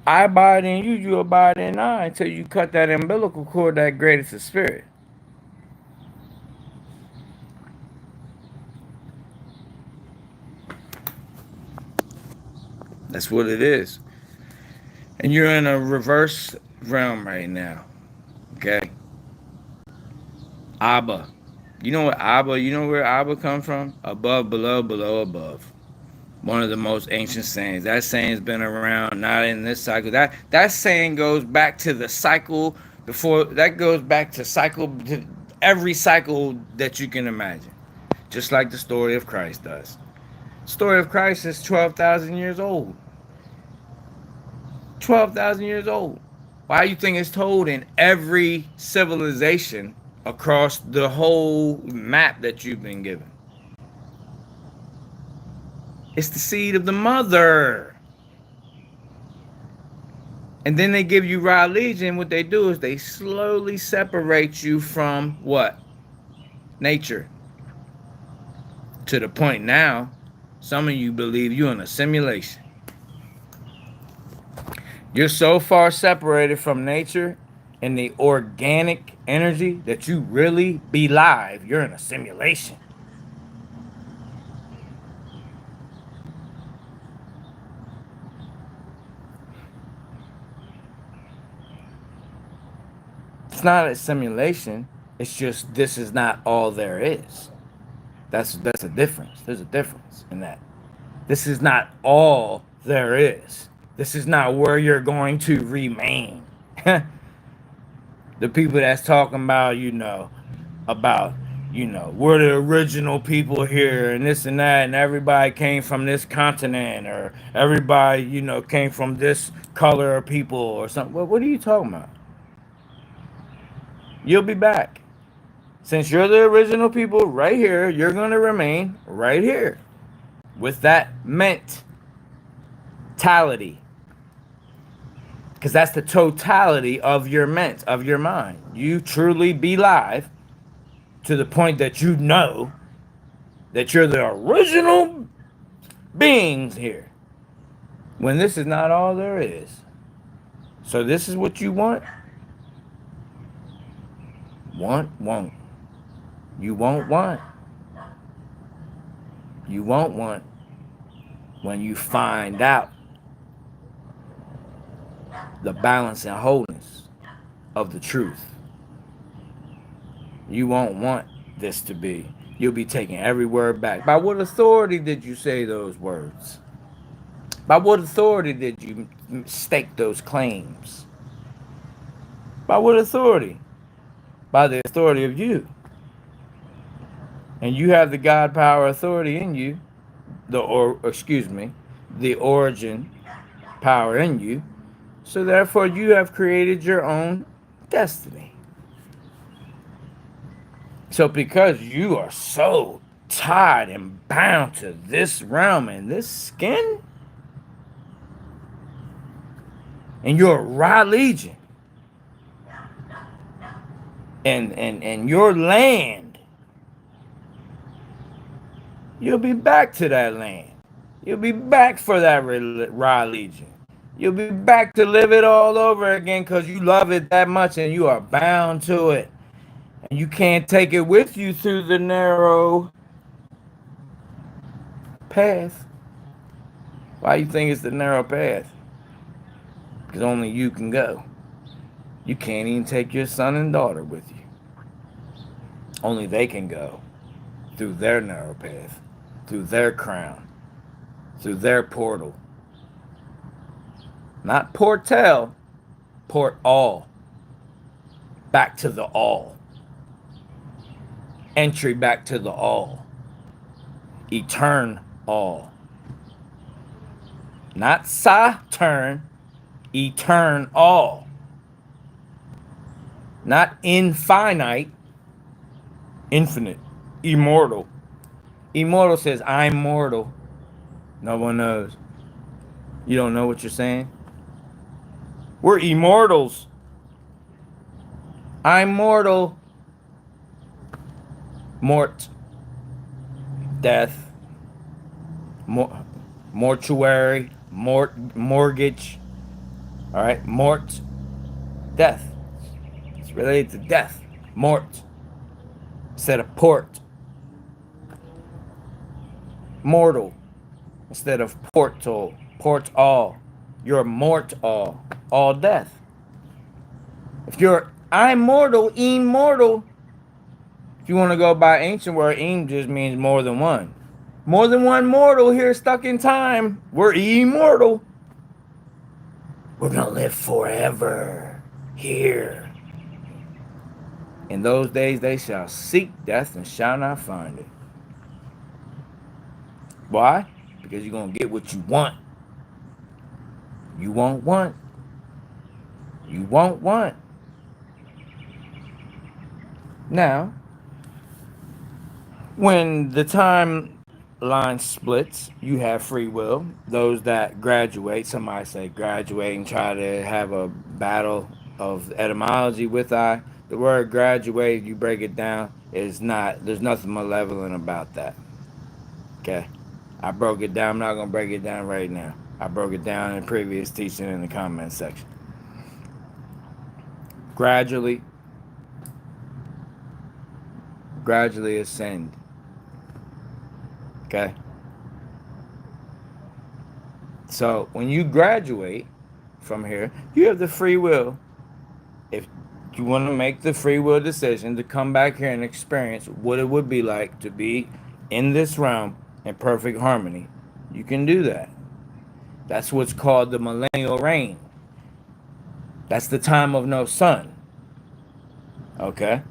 I abide in you, you abide in I, until you cut that umbilical cord, that greatest of spirit. That's what it is. And you're in a reverse realm right now. Okay? Abba. You know what Abba, you know where Abba comes from? Above, below, below, above. One of the most ancient sayings. That saying's been around, not in this cycle. That saying goes back to the cycle before. That goes back to every cycle that you can imagine. Just like the story of Christ does. The story of Christ is 12,000 years old. 12,000 years old. Why do you think it's told in every civilization across the whole map that you've been given? It's the seed of the mother. And then they give you raw legion. What they do is they slowly separate you from what? Nature. To the point now, some of you believe you're in a simulation. You're so far separated from nature and the organic energy that you really be live. You're in a simulation. It's not a simulation. It's just this is not all there is. That's a difference. There's a difference in that. This is not all there is. This is not where you're going to remain. The people that's talking about, we're the original people here and this and that, and everybody came from this continent, or everybody, came from this color of people or something. What are you talking about? You'll be back. Since you're the original people right here, you're going to remain right here with that mentality. Because that's the totality of your of your mind. You truly be live to the point that you know that you're the original beings here. When this is not all there is. So this is what you want? Won't. You won't want. You won't want when you find out the balance and wholeness of the truth. You won't want this to be. You'll be taking every word back. By what authority did you say those words? By what authority did you stake those claims? By what authority? By the authority of you. And you have the God power authority in you, the origin power in you. So therefore you have created your own destiny. So because you are so tied and bound to this realm and this skin, and you're a raw legion, and your land, you'll be back to that land. You'll be back for that raw legion. You'll be back to live it all over again because you love it that much and you are bound to it. And you can't take it with you through the narrow path. Why you think it's the narrow path? Because only you can go. You can't even take your son and daughter with you. Only they can go through their narrow path, through their crown, through their portal. Not portal, port all. Back to the all. Entry back to the all. Etern all. Not Saturn, etern all. Not infinite, infinite, immortal. Immortal says, I'm mortal. No one knows. You don't know what you're saying? We're immortals. I'm mortal. Mort. Death. Mortuary. Mortgage. All right. Mort. Death. It's related to death. Mort. Instead of port. Mortal. Instead of portal. Port all. You're mort all death. If you're I'm mortal, immortal. If you want to go by ancient word, im just means more than one. More than one mortal here stuck in time. We're immortal. We're going to live forever here. In those days they shall seek death and shall not find it. Why? Because you're going to get what you want. You won't want. You won't want. Now, when the timeline splits, you have free will. Those that graduate, somebody say graduate and try to have a battle of etymology with I. The word graduate, you break it down, is not, there's nothing malevolent about that. Okay? I broke it down. I'm not going to break it down right now. I broke it down in previous teaching in the comment section. Gradually ascend. Okay? So when you graduate from here, you have the free will. If you want to make the free will decision to come back here and experience what it would be like to be in this realm in perfect harmony, you can do that. That's what's called the millennial reign. That's the time of no sun. Okay?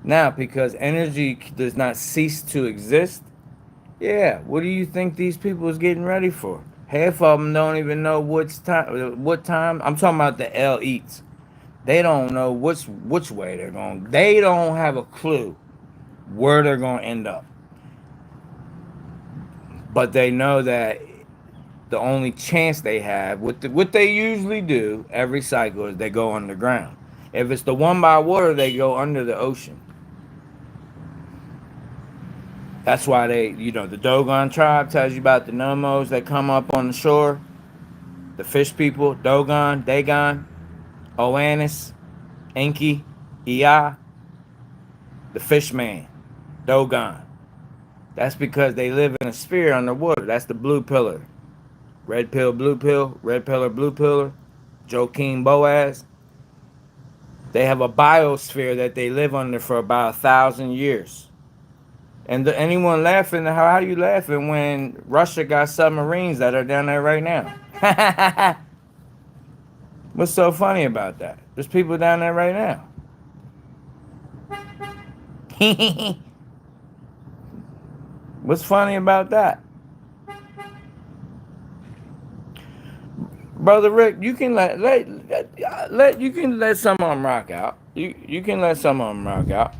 Now, because energy does not cease to exist, yeah, what do you think these people is getting ready for? Half of them don't even know what time. I'm talking about the elites. They don't know which way they're going. They don't have a clue where they're going to end up. But they know that the only chance they have, what they usually do every cycle is they go underground. If it's the one by water, they go under the ocean. That's why the Dogon tribe tells you about the Nomos that come up on the shore, the fish people, Dogon, Dagon, Oannes, Enki, Ea, the fish man, Dogon. That's because they live in a sphere underwater. That's the blue pillar. Red pill, blue pill, red pillar, blue pillar, Joaquin Boaz. They have a biosphere that they live under for about 1,000 years. And anyone laughing, how are you laughing when Russia got submarines that are down there right now? What's so funny about that? There's people down there right now. What's funny about that? Brother Rick, you can you can let some of them rock out. You can let some of them rock out.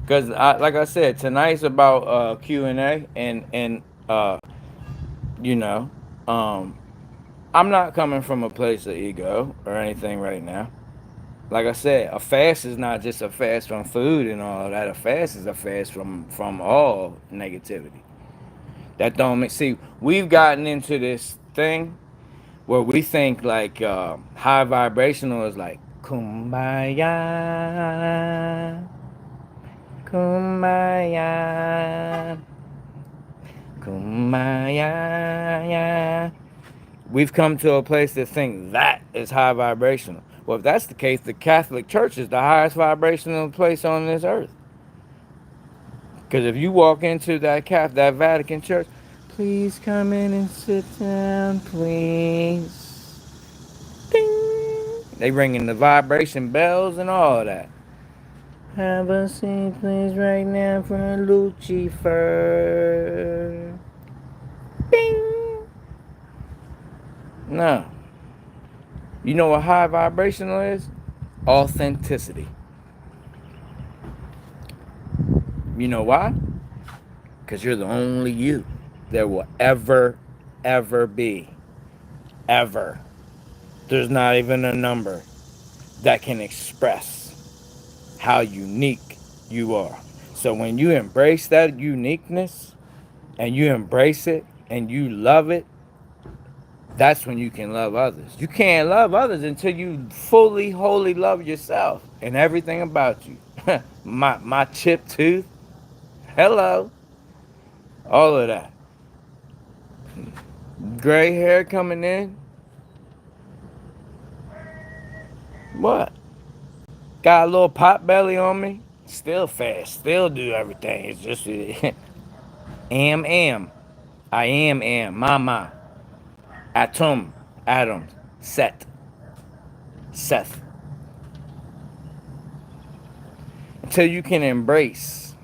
Because, like I said, tonight's about Q&A, and you know, um, I'm not coming from a place of ego or anything right now. Like I said, a fast is not just a fast from food and all of that. A fast is a fast from all negativity. That don't make see. We've gotten into this thing where we think like high vibrational is like kumbaya, kumbaya. Kumbaya. We've come to a place to think that is high vibrational. Well, if that's the case, the Catholic Church is the highest vibrational place on this earth. Because if you walk into that Vatican Church, please come in and sit down, please. Ding. They ringing the vibration bells and all of that. Have a seat, please, right now for Lucifer. Bing. No. You know what high vibrational is? Authenticity. You know why? Because you're the only you there will ever be. Ever. There's not even a number that can express how unique you are. So when you embrace that uniqueness and you embrace it and you love it, that's when you can love others. You can't love others until you fully, wholly love yourself and everything about you. my chipped tooth, hello, all of that. Gray hair coming in, what? Got a little pot belly on me, still fast, still do everything. It's just am. I am, mama, atom, Adam, Seth. Until you can embrace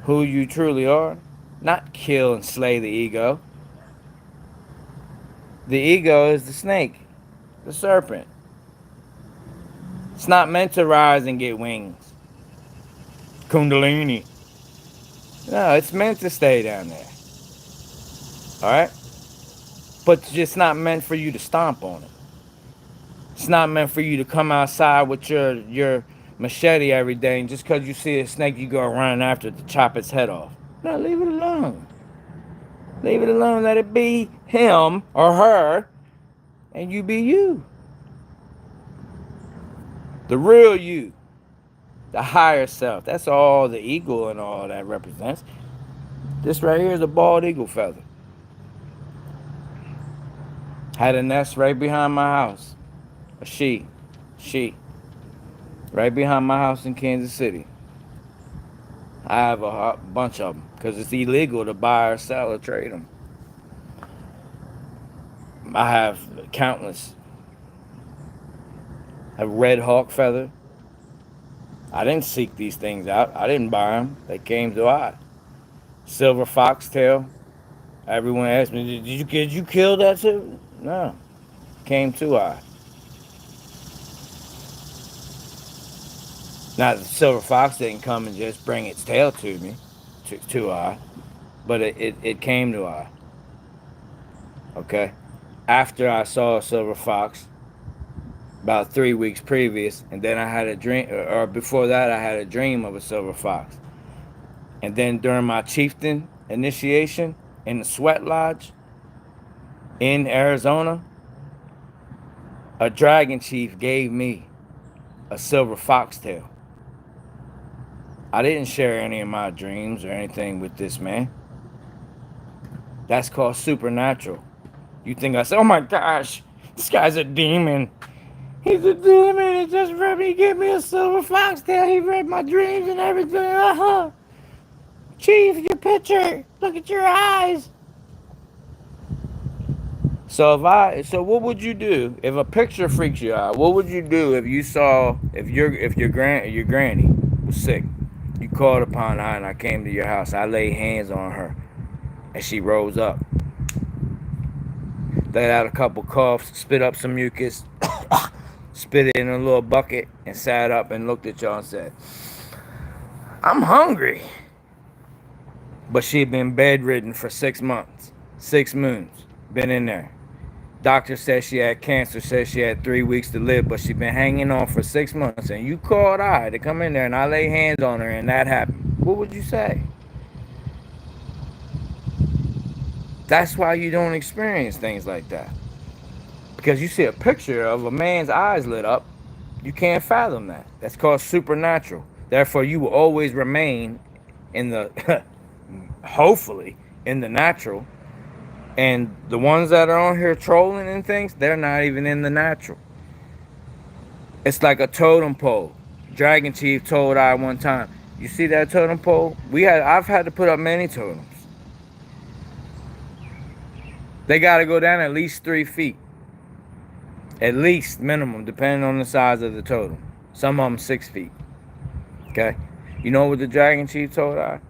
who you truly are, not kill and slay the ego. The ego is the snake, the serpent. It's not meant to rise and get wings. Kundalini. No, it's meant to stay down there. Alright? But it's just not meant for you to stomp on it. It's not meant for you to come outside with your machete every day and just because you see a snake you go running after it to chop its head off. No, leave it alone. Leave it alone. Let it be him or her and you be you. The real you. The higher self. That's all the eagle and all that represents. This right here is a bald eagle feather. Had a nest right behind my house. A she. Right behind my house in Kansas City. I have a bunch of them because it's illegal to buy or sell or trade them. I have countless. A red hawk feather. I didn't seek these things out. I didn't buy them. They came to I. Silver foxtail. Everyone asked me, did you kill that too? No. Came to I. Now, the silver fox didn't come and just bring its tail to me, to I. But it came to I. Okay? after I saw a silver fox about 3 weeks previous, and then I had a dream, or before that, I had a dream of a silver fox. And then during my chieftain initiation in the sweat lodge in Arizona, a dragon chief gave me a silver foxtail. I didn't share any of my dreams or anything with this man. That's called supernatural. You think I said, oh my gosh, this guy's a demon. He's a demon. He just read me, give me a silver foxtail. He read my dreams and everything. Chief, your picture. Look at your eyes. So what would you do if a picture freaks you out? What would you do if you saw if your granny was sick? You called upon her and I came to your house. I laid hands on her and she rose up. Let out a couple coughs, spit up some mucus, spit it in a little bucket, and sat up and looked at y'all and said, I'm hungry. But she'd been bedridden for 6 months, 6 moons, been in there. Doctor said she had cancer, said she had 3 weeks to live, but she'd been hanging on for 6 months. And you called I to come in there and I lay hands on her and that happened. What would you say? That's why you don't experience things like that. Because you see a picture of a man's eyes lit up, you can't fathom that. That's called supernatural. Therefore, you will always remain in the, hopefully, in the natural. And the ones that are on here trolling and things, they're not even in the natural. It's like a totem pole. Dragon Chief told I one time, you see that totem pole? I've had to put up many totems. They got to go down at least 3 feet. At least minimum, depending on the size of the totem. Some of them 6 feet. Okay? You know what the Dragon Chief told I?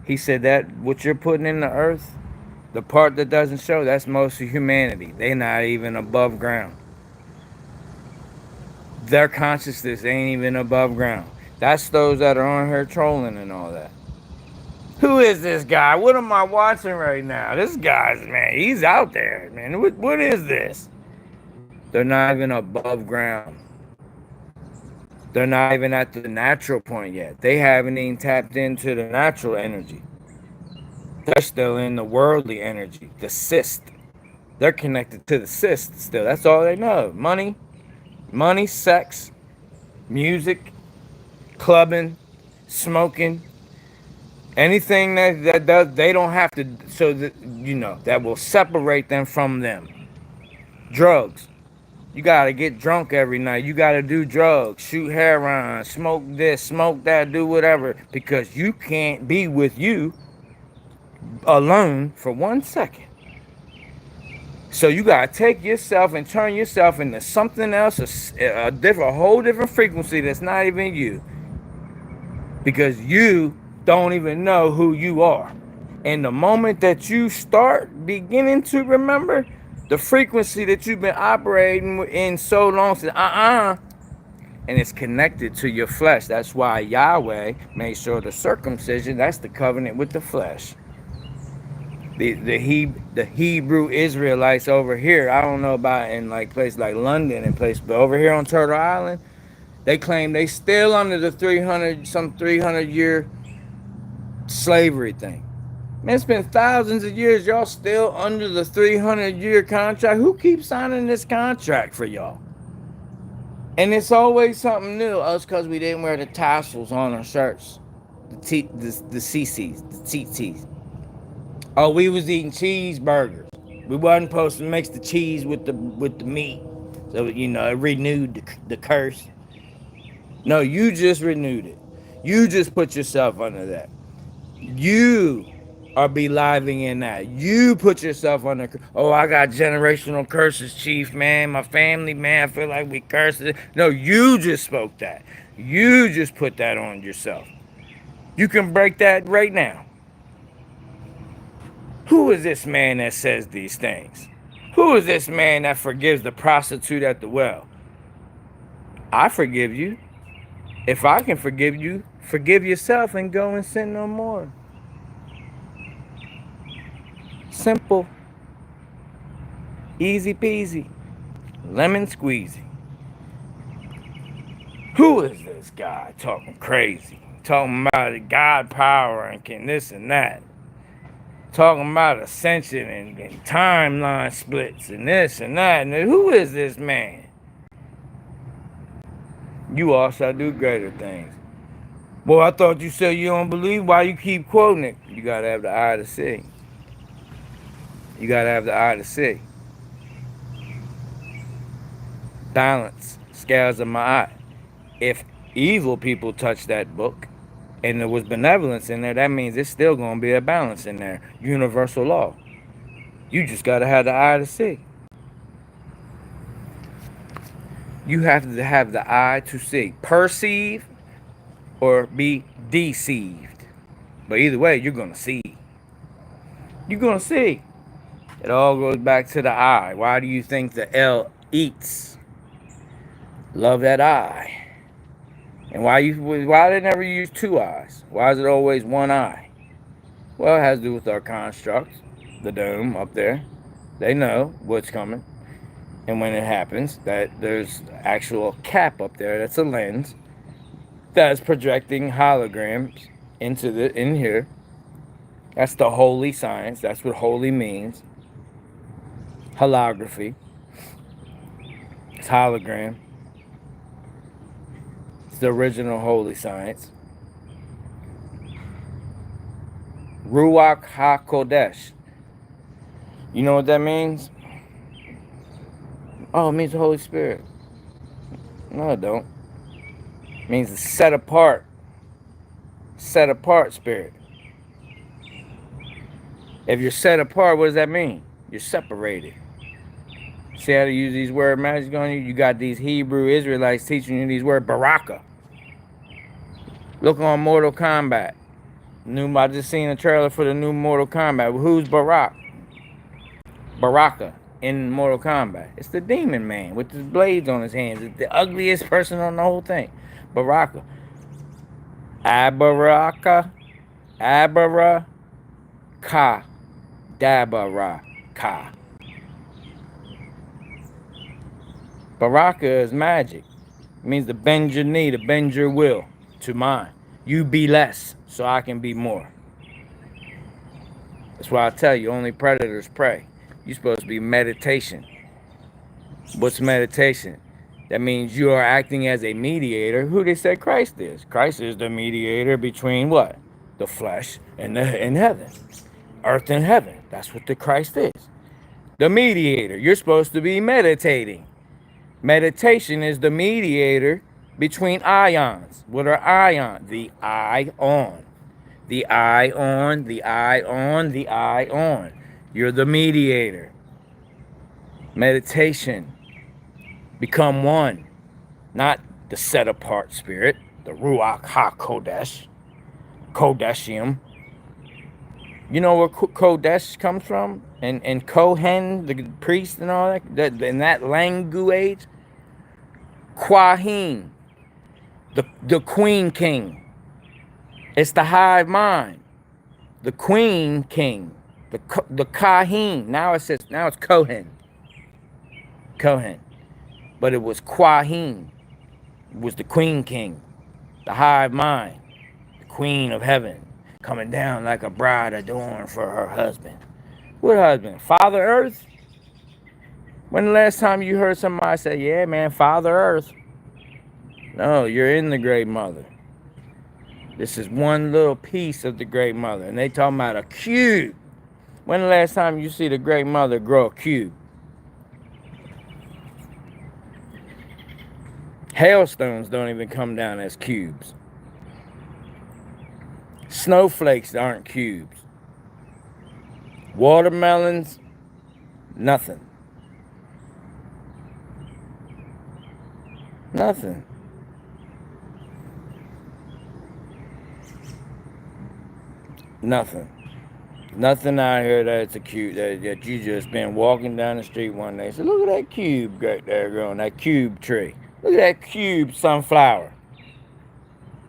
He said that what you're putting in the earth, the part that doesn't show, that's most of humanity. They're not even above ground. Their consciousness ain't even above ground. That's those that are on here trolling and all that. Who is this guy? What am I watching right now? This guy's, man, he's out there, man. What is this? They're not even above ground. They're not even at the natural point yet. They haven't even tapped into the natural energy. They're still in the worldly energy, the cyst. They're connected to the cyst still. That's all they know. Money, sex, music, clubbing, smoking, anything that does, they don't have to, so that, that will separate them from them. Drugs. You gotta get drunk every night. You gotta do drugs, shoot heroin, smoke this, smoke that, do whatever, because you can't be with you alone for 1 second. So you gotta take yourself and turn yourself into something else, a whole different frequency that's not even you, because you don't even know who you are. And the moment that you start beginning to remember the frequency that you've been operating in so long, says and it's connected to your flesh. That's why Yahweh made sure the circumcision, that's the covenant with the flesh. The Hebrew Israelites over here, I don't know about in like places like London and places, but over here on Turtle Island, they claim they still under the 300 year slavery thing. Man, it's been thousands of years. Y'all still under the 300-year contract. Who keeps signing this contract for y'all? And it's always something new. Oh, it's because we didn't wear the tassels on our shirts. The CCs, the TTs. Oh, we was eating cheeseburgers. We wasn't supposed to mix the cheese with the meat. So, it renewed the curse. No, you just renewed it. You just put yourself under that. You are beliving in that. You put yourself under. Oh, I got generational curses, Chief, man. My family, man, I feel like we cursed it. No, you just spoke that. You just put that on yourself. You can break that right now. Who is this man that says these things? Who is this man that forgives the prostitute at the well? I forgive you. If I can forgive you, forgive yourself and go and sin no more. Simple. Easy peasy. Lemon squeezy. Who is this guy talking crazy? Talking about God power and can this and that. Talking about ascension and timeline splits and this and that. And who is this man? You all shall do greater things. Well, I thought you said you don't believe. Why you keep quoting it? You gotta have the eye to see. You gotta have the eye to see. Balance, scales of my eye. If evil people touch that book and there was benevolence in there, that means it's still gonna be a balance in there. Universal law. You just gotta have the eye to see. You have to have the eye to see. Perceive or be deceived. But either way, you're gonna see. You're gonna see. It all goes back to the eye. Why do you think the L eats? Love that eye. And why they never use two eyes? Why is it always one eye? Well, it has to do with our construct, the dome up there. They know what's coming. And when it happens, that there's actual cap up there that's a lens that's projecting holograms in here. That's the holy science. That's what holy means. Holography. It's hologram. It's the original holy science. Ruach HaKodesh. You know what that means? Oh, it means the Holy Spirit. No, it don't. It means the set apart spirit. If you're set apart, what does that mean? You're separated. See how to use these word magic on you? You got these Hebrew Israelites teaching you these words, Baraka. Look on Mortal Kombat. I just seen a trailer for the new Mortal Kombat. Who's Baraka in Mortal Kombat. It's the demon man with his blades on his hands. It's the ugliest person on the whole thing. Baraka. Abaraka. Abara. Ka. Dabara. Ka. Baraka is magic. It means to bend your knee, to bend your will to mine. You be less, so I can be more. That's why I tell you, only predators prey. You're supposed to be meditation. What's meditation? That means you are acting as a mediator. Who they say Christ is? Christ is the mediator between what? The flesh and heaven. Earth and heaven. That's what the Christ is. The mediator. You're supposed to be meditating. Meditation is the mediator between ions. What are ions? The ion. The eye on, the eye on, the eye on. You're the mediator. Meditation. Become one. Not the set apart spirit. The Ruach HaKodesh. Kodeshium. You know where Kodesh comes from? And Kohen, the priest and all that? In that language. Quahin. The queen king. It's the hive mind. The queen king. The Kahin. Now it's Kohen. Kohen. But it was Quahin. It was the queen king. The hive mind. The queen of heaven. Coming down like a bride adorned for her husband. What husband? Father Earth? When the last time you heard somebody say, yeah, man, Father Earth? No, you're in the Great Mother. This is one little piece of the Great Mother. And they talking about a cube. When the last time you see the Great Mother grow a cube? Hailstones don't even come down as cubes. Snowflakes aren't cubes. Watermelons, nothing. Nothing. Nothing. Nothing out here that's a cube that you just been walking down the street one day. So look at that cube right there growing, that cube tree. Look at that cube sunflower.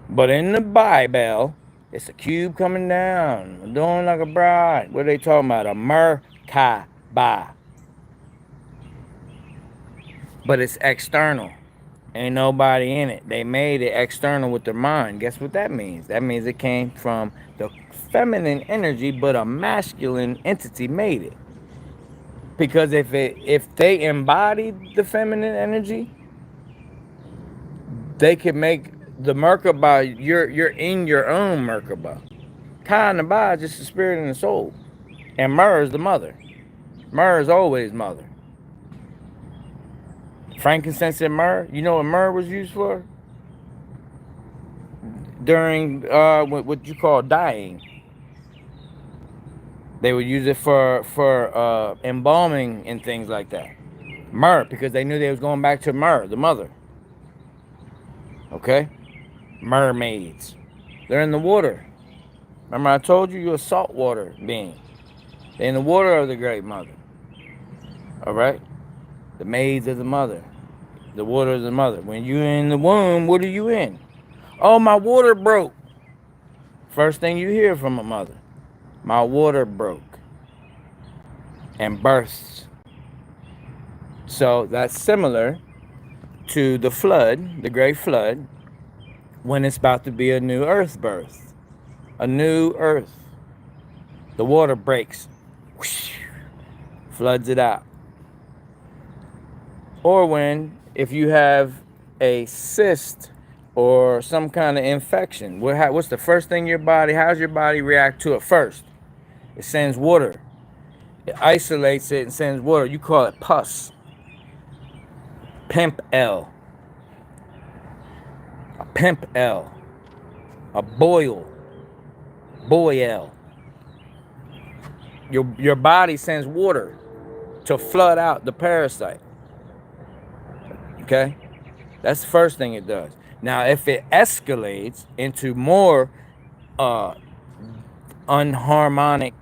But in the Bible, it's a cube coming down, doing like a bride. What are they talking about? A Merkabah. but it's external. Ain't nobody in it. They made it external with their mind. Guess what that means? That means it came from the feminine energy, but a masculine entity made it. Because if they embodied the feminine energy, they could make the Merkaba. You're in your own Merkaba. Ka and the Ba is just the spirit and the soul, and Mer is the mother. Mer is always mother. Frankincense and myrrh. You know what myrrh was used for? During what you call dying. They would use it for embalming and things like that. Myrrh, because they knew they was going back to myrrh, the mother. Okay? Mermaids. They're in the water. Remember I told you you're a saltwater being. They're in the water of the great mother. Alright? The maids of the mother. The water of the mother. When you're in the womb, what are you in? Oh, my water broke. First thing you hear from a mother. My water broke. And bursts. So that's similar to the flood, the great flood, when it's about to be a new earth birth. A new earth. The water breaks. Whoosh, floods it out. Or when, if you have a cyst or some kind of infection, what's the first thing how's your body react to it first? It sends water. It isolates it and sends water. You call it pus. Pimp L. A pimp L. A boil. Boil. Your body sends water to flood out the parasite. Okay? That's the first thing it does. Now, if it escalates into more unharmonic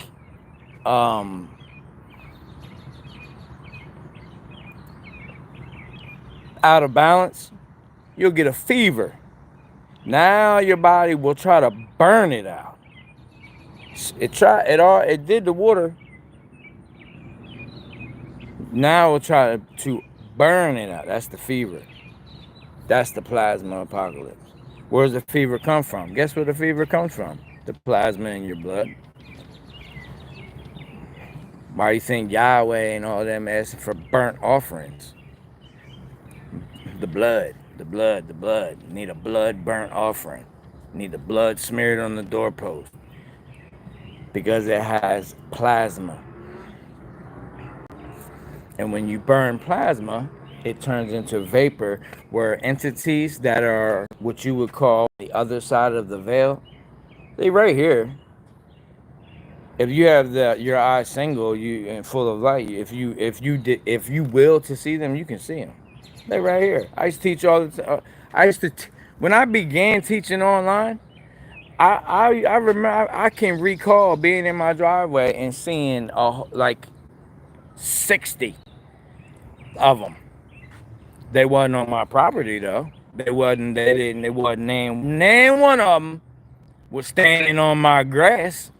out of balance, you'll get a fever. Now your body will try to burn it out. It did the water. Now we'll try to burn it out. That's the fever. That's the plasma apocalypse. Where does the fever come from? Guess where the fever comes from? The plasma in your blood. Why do you think Yahweh and all them asking for burnt offerings? The blood. You need a blood burnt offering. You need the blood smeared on the doorpost. Because it has plasma. And when you burn plasma, it turns into vapor, where entities that are what you would call the other side of the veil, they right here. If you have your eyes single, and full of light, if you will to see them, you can see them. They right here. I used to teach all the time. When I began teaching online, I remember I can recall being in my driveway and seeing like 60 of them. They wasn't on my property though. They wasn't name one of them was standing on my grass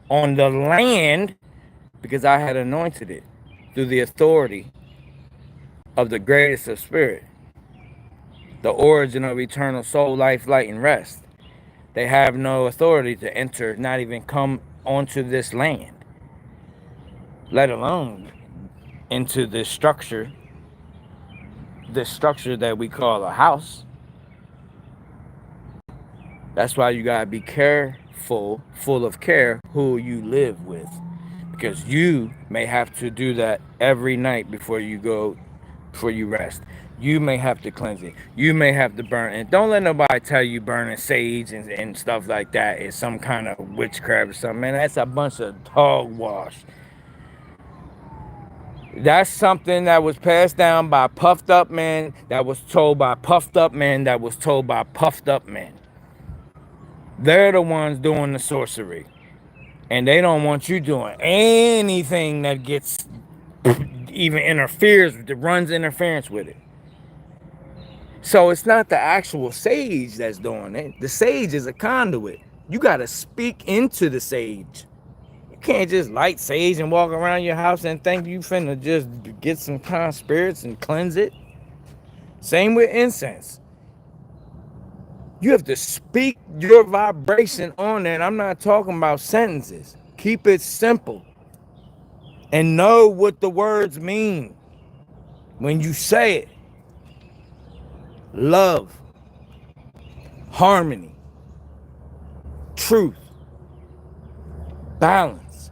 on the land, because I had anointed it through the authority of the greatest of spirit, the origin of eternal soul, life, light, and rest. They have no authority to enter, not even come onto this land, let alone into this structure that we call a house. That's why you gotta be careful, full of care, who you live with, because you may have to do that every night before you rest. You may have to cleanse it. You may have to burn it. Don't let nobody tell you burning sage and stuff like that is some kind of witchcraft or something. Man, that's a bunch of hogwash. That's something that was passed down by puffed up men, that was told by puffed up men, that was told by puffed up men. They're the ones doing the sorcery. And they don't want you doing anything that gets even runs interference with it. So it's not the actual sage that's doing it. The sage is a conduit. You got to speak into the sage. You can't just light sage and walk around your house and think you finna just get some kind of spirits and cleanse it. Same with incense. You have to speak your vibration on that. I'm not talking about sentences. Keep it simple and know what the words mean when you say it. Love, harmony, truth, balance,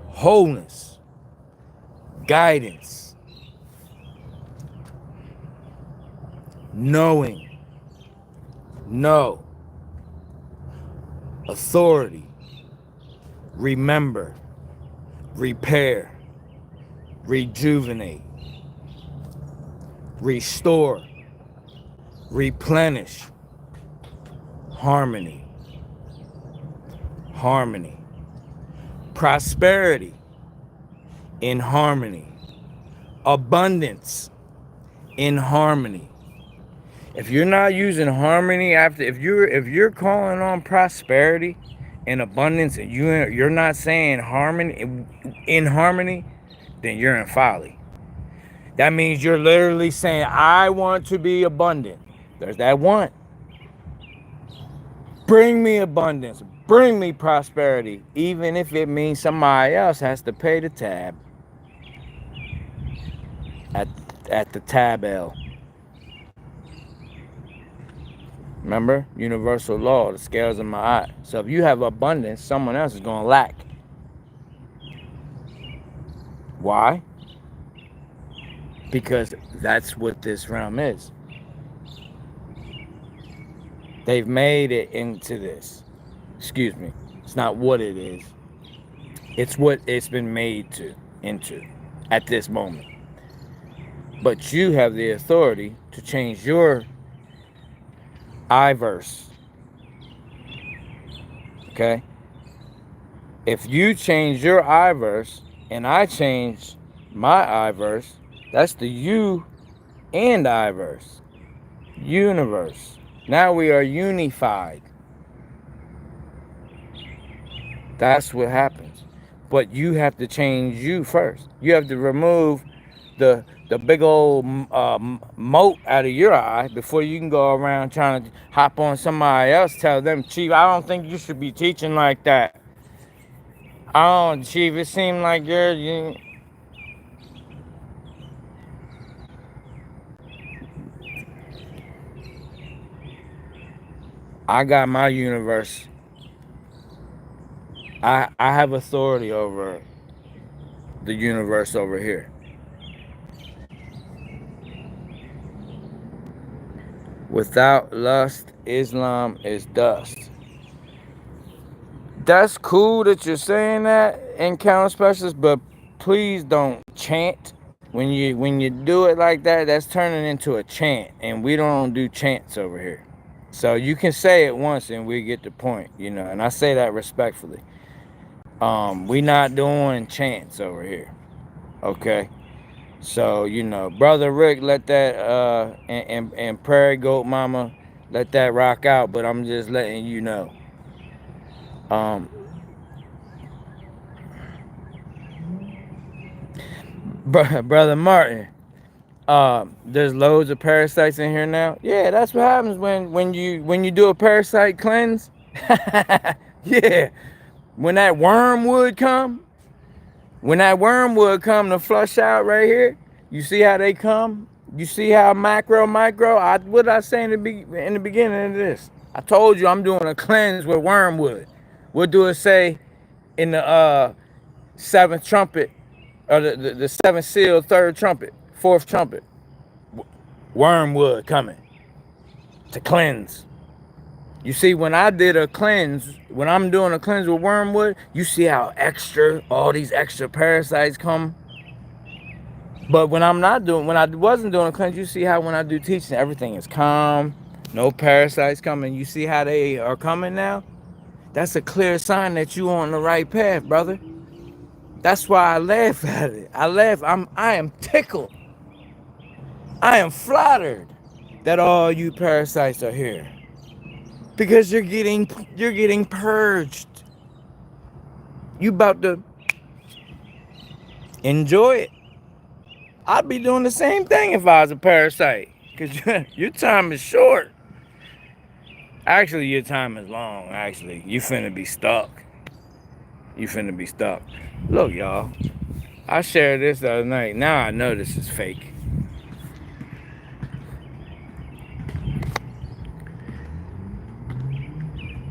wholeness, guidance, knowing, know, authority, remember, repair, rejuvenate, restore, replenish, harmony, harmony, prosperity in harmony, abundance in harmony. If you're not using harmony if you're calling on prosperity and abundance and you're not saying harmony in harmony, then you're in folly. That means you're literally saying, I want to be abundant. There's that want. Bring me abundance. Bring me prosperity. Even if it means somebody else has to pay the tab. At the tab L. Remember? Universal law, the scales in my eye. So if you have abundance, someone else is going to lack. Why? Because that's what this realm is. They've made it into this. Excuse me. It's not what it is. It's what it's been made into at this moment. But you have the authority to change your I-verse. Okay? If you change your I-verse and I change my I-verse, that's the you and I-verse. Universe. Now we are unified. That's what happens. But you have to change you first. You have to remove the big old moat out of your eye before you can go around trying to hop on somebody else, tell them, Chief, I don't think you should be teaching like that. Chief, it seemed like I got my universe. I have authority over the universe over here. Without lust, Islam is dust. That's cool that you're saying that, Encounter Specialist, but please don't chant. When you do it like that, that's turning into a chant, and we don't do chants over here. So you can say it once and we get the point, and I say that respectfully. We not doing chants over here. Okay? So, Brother Rick, let that and Prairie Goat Mama, let that rock out, but I'm just letting you know. Brother Martin, there's loads of parasites in here now. Yeah, that's what happens when you do a parasite cleanse. Yeah, when that wormwood come to flush out right here, you see how they come. You see how micro. What did I say in the beginning of this? I told you I'm doing a cleanse with wormwood. What do it say in the seventh trumpet, or the seventh seal, third trumpet, fourth trumpet? Wormwood coming to cleanse. You see, when I did a cleanse, when I'm doing a cleanse with wormwood, you see how all these extra parasites come. But when I wasn't doing a cleanse, you see how when I do teaching, everything is calm, no parasites coming. You see how they are coming now? That's a clear sign that you on the right path, brother. That's why I laugh at it. I am tickled. I am flattered that all you parasites are here. Because you're getting purged. You about to enjoy it. I'd be doing the same thing if I was a parasite. Because your time is short. Actually, your time is long. Actually, you finna be stuck. You finna be stuck. Look, y'all. I shared this the other night. Now I know this is fake.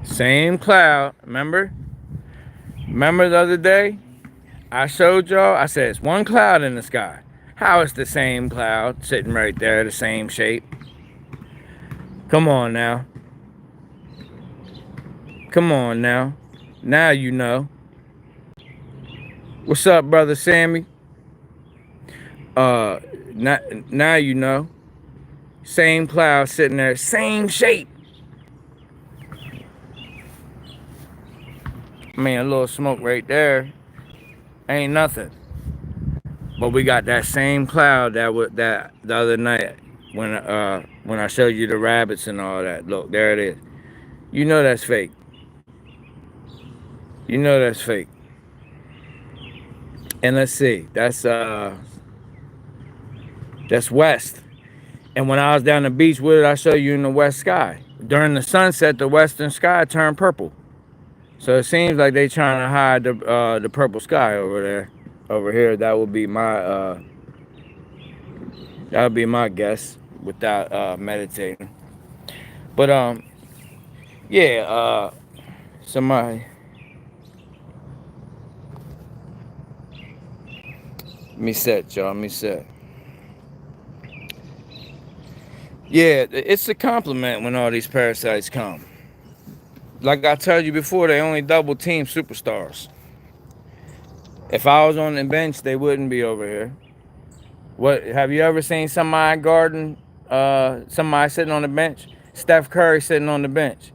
Same cloud. Remember? Remember the other day? I showed y'all. I said it's one cloud in the sky. How is the same cloud sitting right there, the same shape? Come on now. Come on now. Now you know. What's up, brother Sammy? Uh, now you know. Same cloud sitting there, same shape. Man, a little smoke right there ain't nothing. But we got that same cloud that the other night when I showed you the rabbits and all that. Look, there it is. You know that's fake. You know that's fake. And let's see, that's west. And when I was down the beach, what did I show you in the west sky? During the sunset, the western sky turned purple. So it seems like they trying to hide the purple sky over there. Over here, that would be my guess without meditating. But yeah, somebody. Me set, y'all. Me set. Yeah, it's a compliment when all these parasites come. Like I told you before, they only double team superstars. If I was on the bench, they wouldn't be over here. What have you ever seen somebody guarding somebody sitting on the bench? Steph Curry sitting on the bench.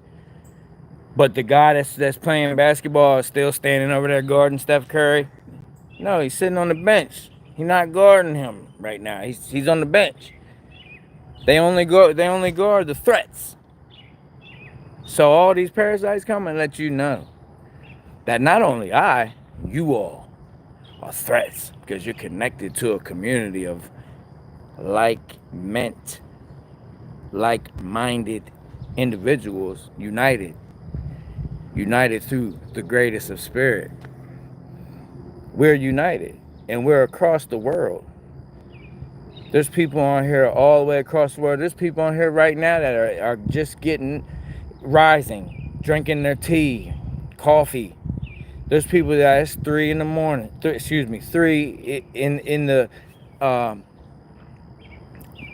But the guy that's playing basketball is still standing over there guarding Steph Curry. No, he's sitting on the bench. He's not guarding him right now. He's on the bench. They only guard the threats. So all these parasites come and let you know that not only you all are threats because you're connected to a community of like-minded individuals united through the greatest of spirit. We're united and we're across the world. There's people on here all the way across the world. There's people on here right now that are just rising, drinking their tea, coffee. There's people that it's 3 in the morning. 3 in the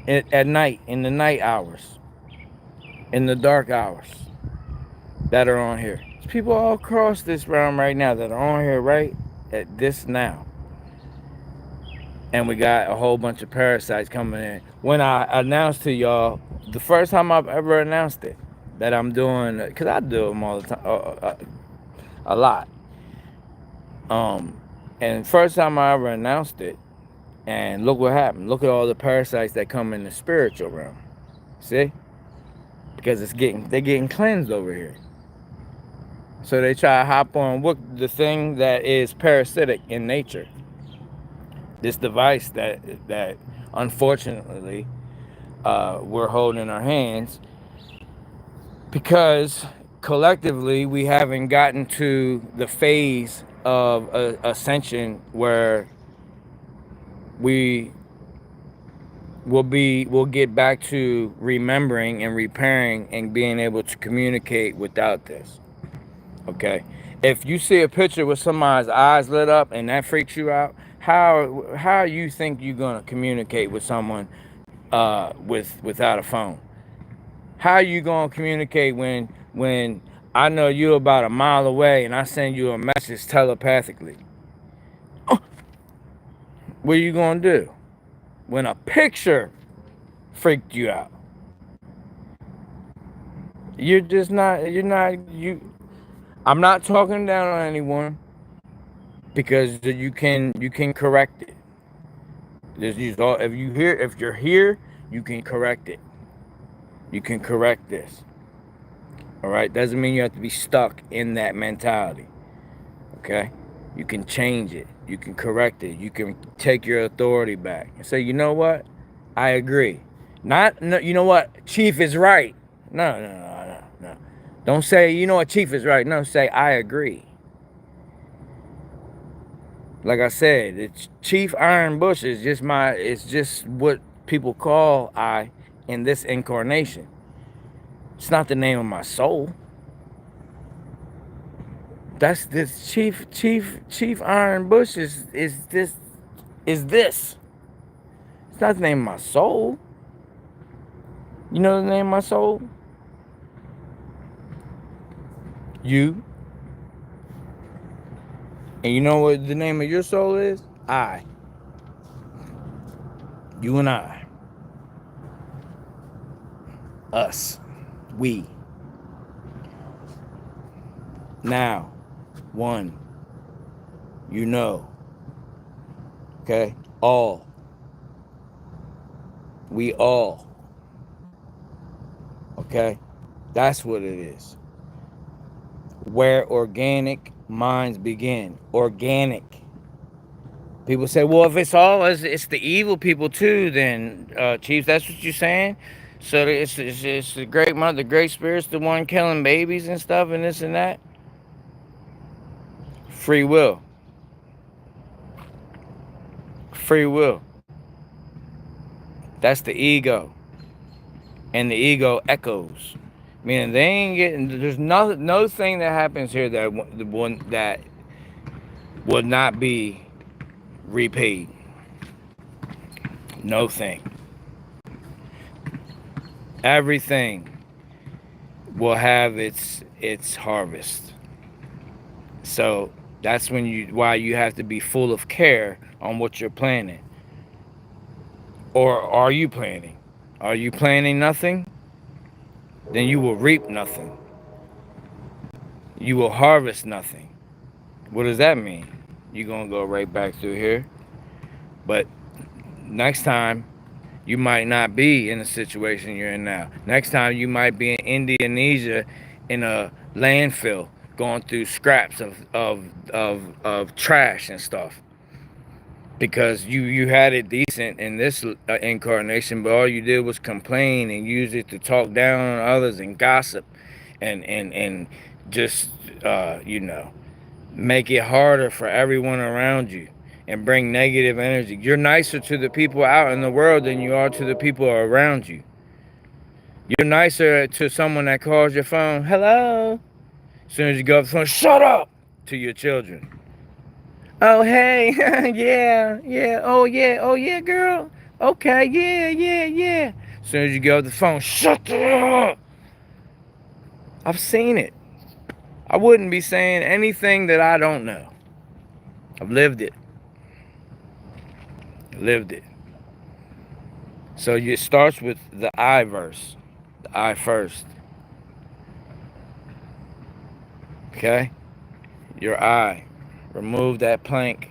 at night, in the night hours, in the dark hours that are on here. There's people all across this realm right now that are on here right at this now. And we got a whole bunch of parasites coming in. When I announced to y'all, the first time I've ever announced it, that I'm doing, because I do them all the time, a lot. And first time I ever announced it, and look what happened. Look at all the parasites that come in the spiritual realm. See? Because they're getting cleansed over here. So they try to hop on the thing that is parasitic in nature. This device that unfortunately we're holding in our hands because collectively we haven't gotten to the phase of ascension where we'll get back to remembering and repairing and being able to communicate without this. Okay, if you see a picture with somebody's eyes lit up and that freaks you out, how you think you're gonna communicate with someone without a phone? How you gonna communicate when I know you about a mile away and I send you a message telepathically? What are you gonna do when a picture freaked you out? I'm not talking down on anyone because you can correct it. If you're here, you can correct it. You can correct this. All right? Doesn't mean you have to be stuck in that mentality. Okay? You can change it. You can correct it. You can take your authority back and say, you know what? I agree. Not, no, you know what? Chief is right. No, no, no, no, no. Don't say, you know what? Chief is right. No, say, I agree. Like I said, it's Chief Iron Bush is just it's just what people call I in this incarnation. It's not the name of my soul. That's this Chief Iron Bush is this. It's not the name of my soul. You know the name of my soul? You. And you know what the name of your soul is? I. You and I. Us. We. Now. One. You know. Okay? All. We all. Okay? That's what it is. Where organic minds begin. Organic. People say, well, if it's the evil people too, then, Chief, that's what you're saying? So it's the great mother, the great spirit's the one killing babies and stuff and this and that? Free will. Free will. That's the ego. And the ego echoes. Meaning they ain't getting, there's no thing that happens here that would not be repaid. No thing. Everything will have its harvest. So that's why you have to be full of care on what you're planning. Or are you planning? Are you planning nothing? Then you will reap nothing. You will harvest nothing. What does that mean? You're going to go right back through here. But next time, you might not be in the situation you're in now. Next time, you might be in Indonesia in a landfill going through scraps of trash and stuff. Because you had it decent in this incarnation, but all you did was complain and use it to talk down on others and gossip and just, make it harder for everyone around you and bring negative energy. You're nicer to the people out in the world than you are to the people around you. You're nicer to someone that calls your phone, hello. As soon as you go up the phone, shut up, to your children. Oh, hey, yeah, oh, yeah, girl. Okay, yeah. As soon as you go to the phone, shut up. I've seen it. I wouldn't be saying anything that I don't know. I've lived it. So it starts with the I verse. The I first. Okay? Your I. Remove that plank,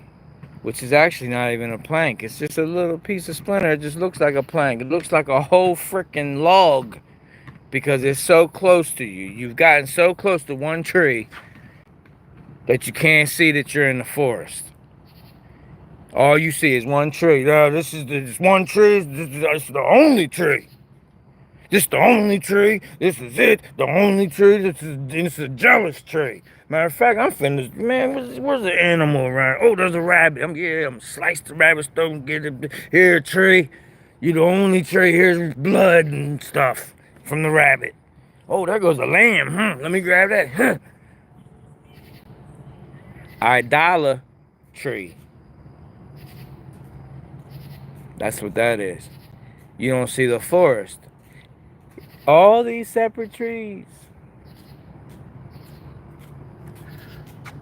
which is actually not even a plank. It's just a little piece of splinter. It just looks like a plank. It looks like a whole freaking log because it's so close to you. You've gotten so close to one tree that you can't see that you're in the forest. All you see is one tree. This is this one tree. This is the only tree. This is the only tree. This is it. The only tree. This is a jealous tree. Matter of fact, I'm finna, man, where's the animal around? Oh, there's a rabbit. I'm slice the rabbit's throat and get it. Here, tree. You the only tree. Here's blood and stuff from the rabbit. Oh, there goes a lamb. Let me grab that. Idolatry. That's what that is. You don't see the forest. All these separate trees.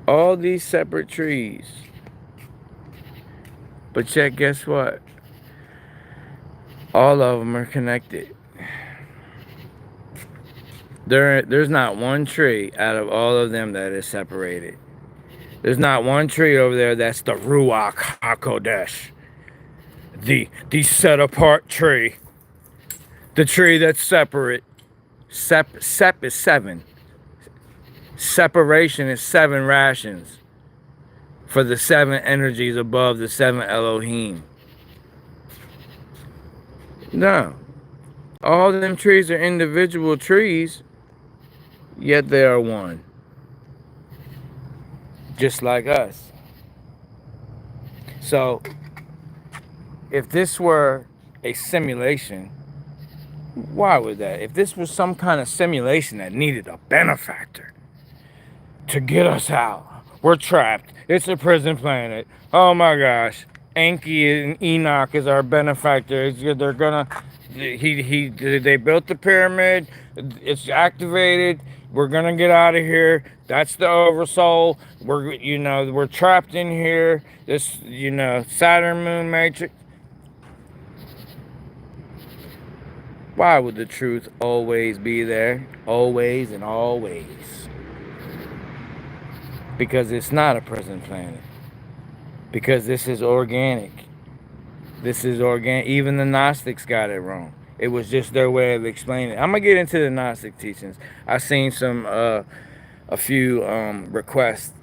All these separate trees. But yet, guess what? All of them are connected. There's not one tree out of all of them that is separated. There's not one tree over there that's the Ruach HaKodesh. The set apart tree. The tree that's separate. Sep is 7. Separation is 7 rations. for the 7 energies above the 7 Elohim. No. All them trees are individual trees, yet they are one. Just like us. So, if this were a simulation, why would that? If this was some kind of simulation that needed a benefactor to get us out, we're trapped. It's a prison planet. Oh my gosh. Enki and Enoch is our benefactor. They're gonna. They built the pyramid. It's activated. We're gonna get out of here. That's the oversoul. We're trapped in here. This, Saturn Moon Matrix. Why would the truth always be there? Always and always. Because it's not a prison planet. Because this is organic. This is organic. Even the Gnostics got it wrong. It was just their way of explaining it. I'm going to get into the Gnostic teachings. I've seen a few requests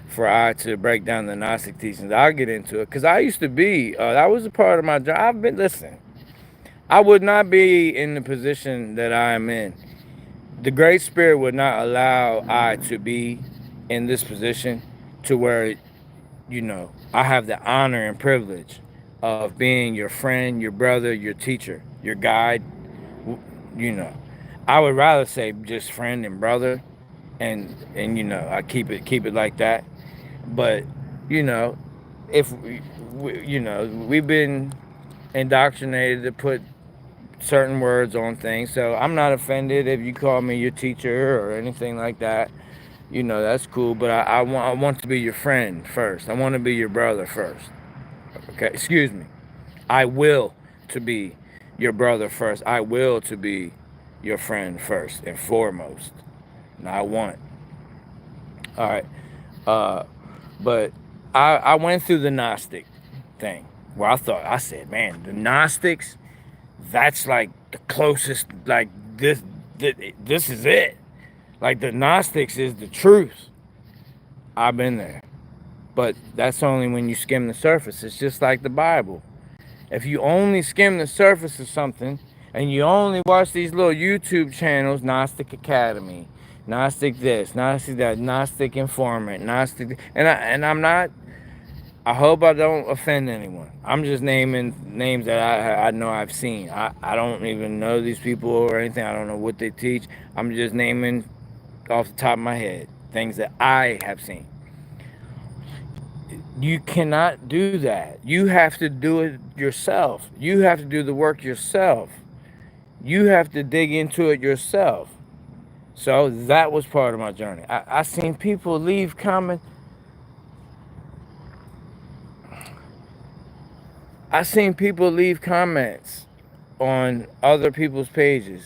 for I to break down the Gnostic teachings. I'll get into it. Because I used to be, that was a part of my job. Listen, I would not be in the position that I am in. The Great Spirit would not allow I to be in this position to where, I have the honor and privilege of being your friend, your brother, your teacher, your guide. I would rather say just friend and brother, and I keep it like that. But if we've been indoctrinated to put certain words on things, so I'm not offended if you call me your teacher or anything like that. That's cool, but I want to be your friend first. I want to be your brother first. Okay, excuse me. I will to be your brother first. I will to be your friend first and foremost. And I want. All right. But I went through the Gnostic thing where I said, man, the Gnostics, that's like the closest, like this is it. Like the Gnostics is the truth. I've been there. But that's only when you skim the surface. It's just like the Bible. If you only skim the surface of something and you only watch these little YouTube channels, Gnostic Academy, Gnostic this, Gnostic that, Gnostic Informant, Gnostic, and I'm not, I hope I don't offend anyone. I'm just naming names that I know I've seen. I don't even know these people or anything. I don't know what they teach. I'm just naming off the top of my head things that I have seen. You cannot do that. You have to do it yourself. You have to do the work yourself. You have to dig into it yourself. So that was part of my journey. I seen people leave comments. I seen people leave comments on other people's pages,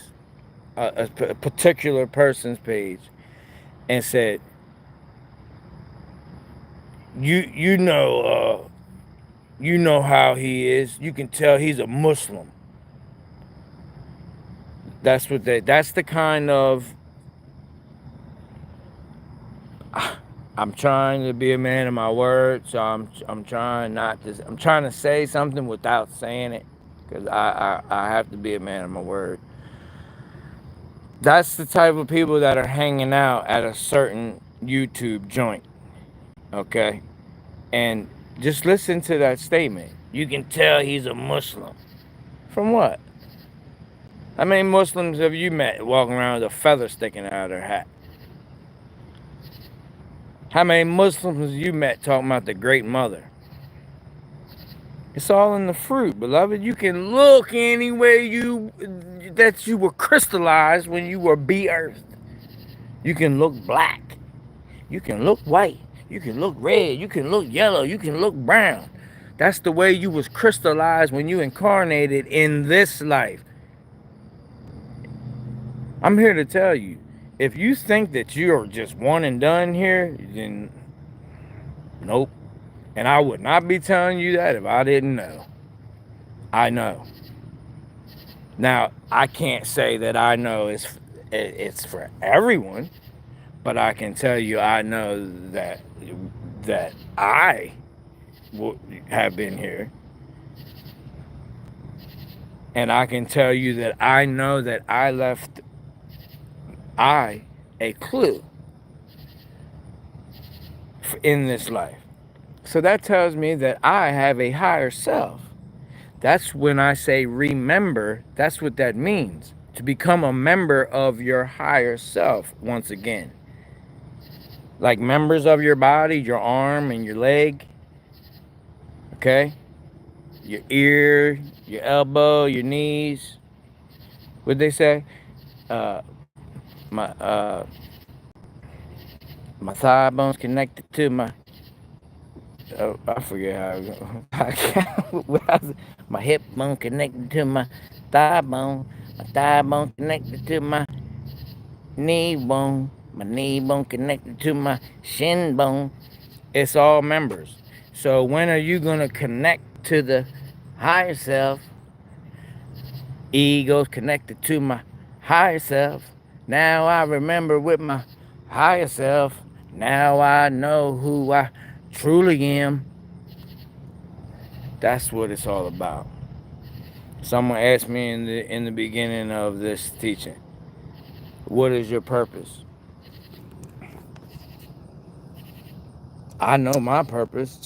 a particular person's page, and said, you know how he is. You can tell he's a Muslim. That's the kind of, I'm trying to be a man of my word, so I'm trying to say something without saying it, because I have to be a man of my word. That's the type of people that are hanging out at a certain YouTube joint, okay? And just listen to that statement. You can tell he's a Muslim. From what? How many Muslims have you met walking around with a feather sticking out of their hat? How many Muslims have you met talking about the Great Mother? It's all in the fruit, beloved. You can look any way that you were crystallized when you were be-earthed. You can look black. You can look white. You can look red. You can look yellow. You can look brown. That's the way you was crystallized when you incarnated in this life. I'm here to tell you, if you think that you're just one and done here, then nope. And I would not be telling you that if I didn't know. I know. Now, I can't say that I know it's for everyone, but I can tell you I know that that I have been here. And I can tell you that I know that I left I a clue in this life. So that tells me that I have a higher self. That's when I say remember, that's what that means. To become a member of your higher self once again. Like members of your body, your arm and your leg. Okay? Your ear, your elbow, your knees. What'd they say? Uh, my uh, my thigh bones connected to my I forget how it goes. My hip bone connected to my thigh bone. My thigh bone connected to my knee bone. My knee bone connected to my shin bone. It's all members. So when are you gonna connect to the higher self? Ego's connected to my higher self. Now I remember with my higher self. Now I know who I truly am. That's what it's all about. Someone asked me in the beginning of this teaching, what is your purpose? I know my purpose,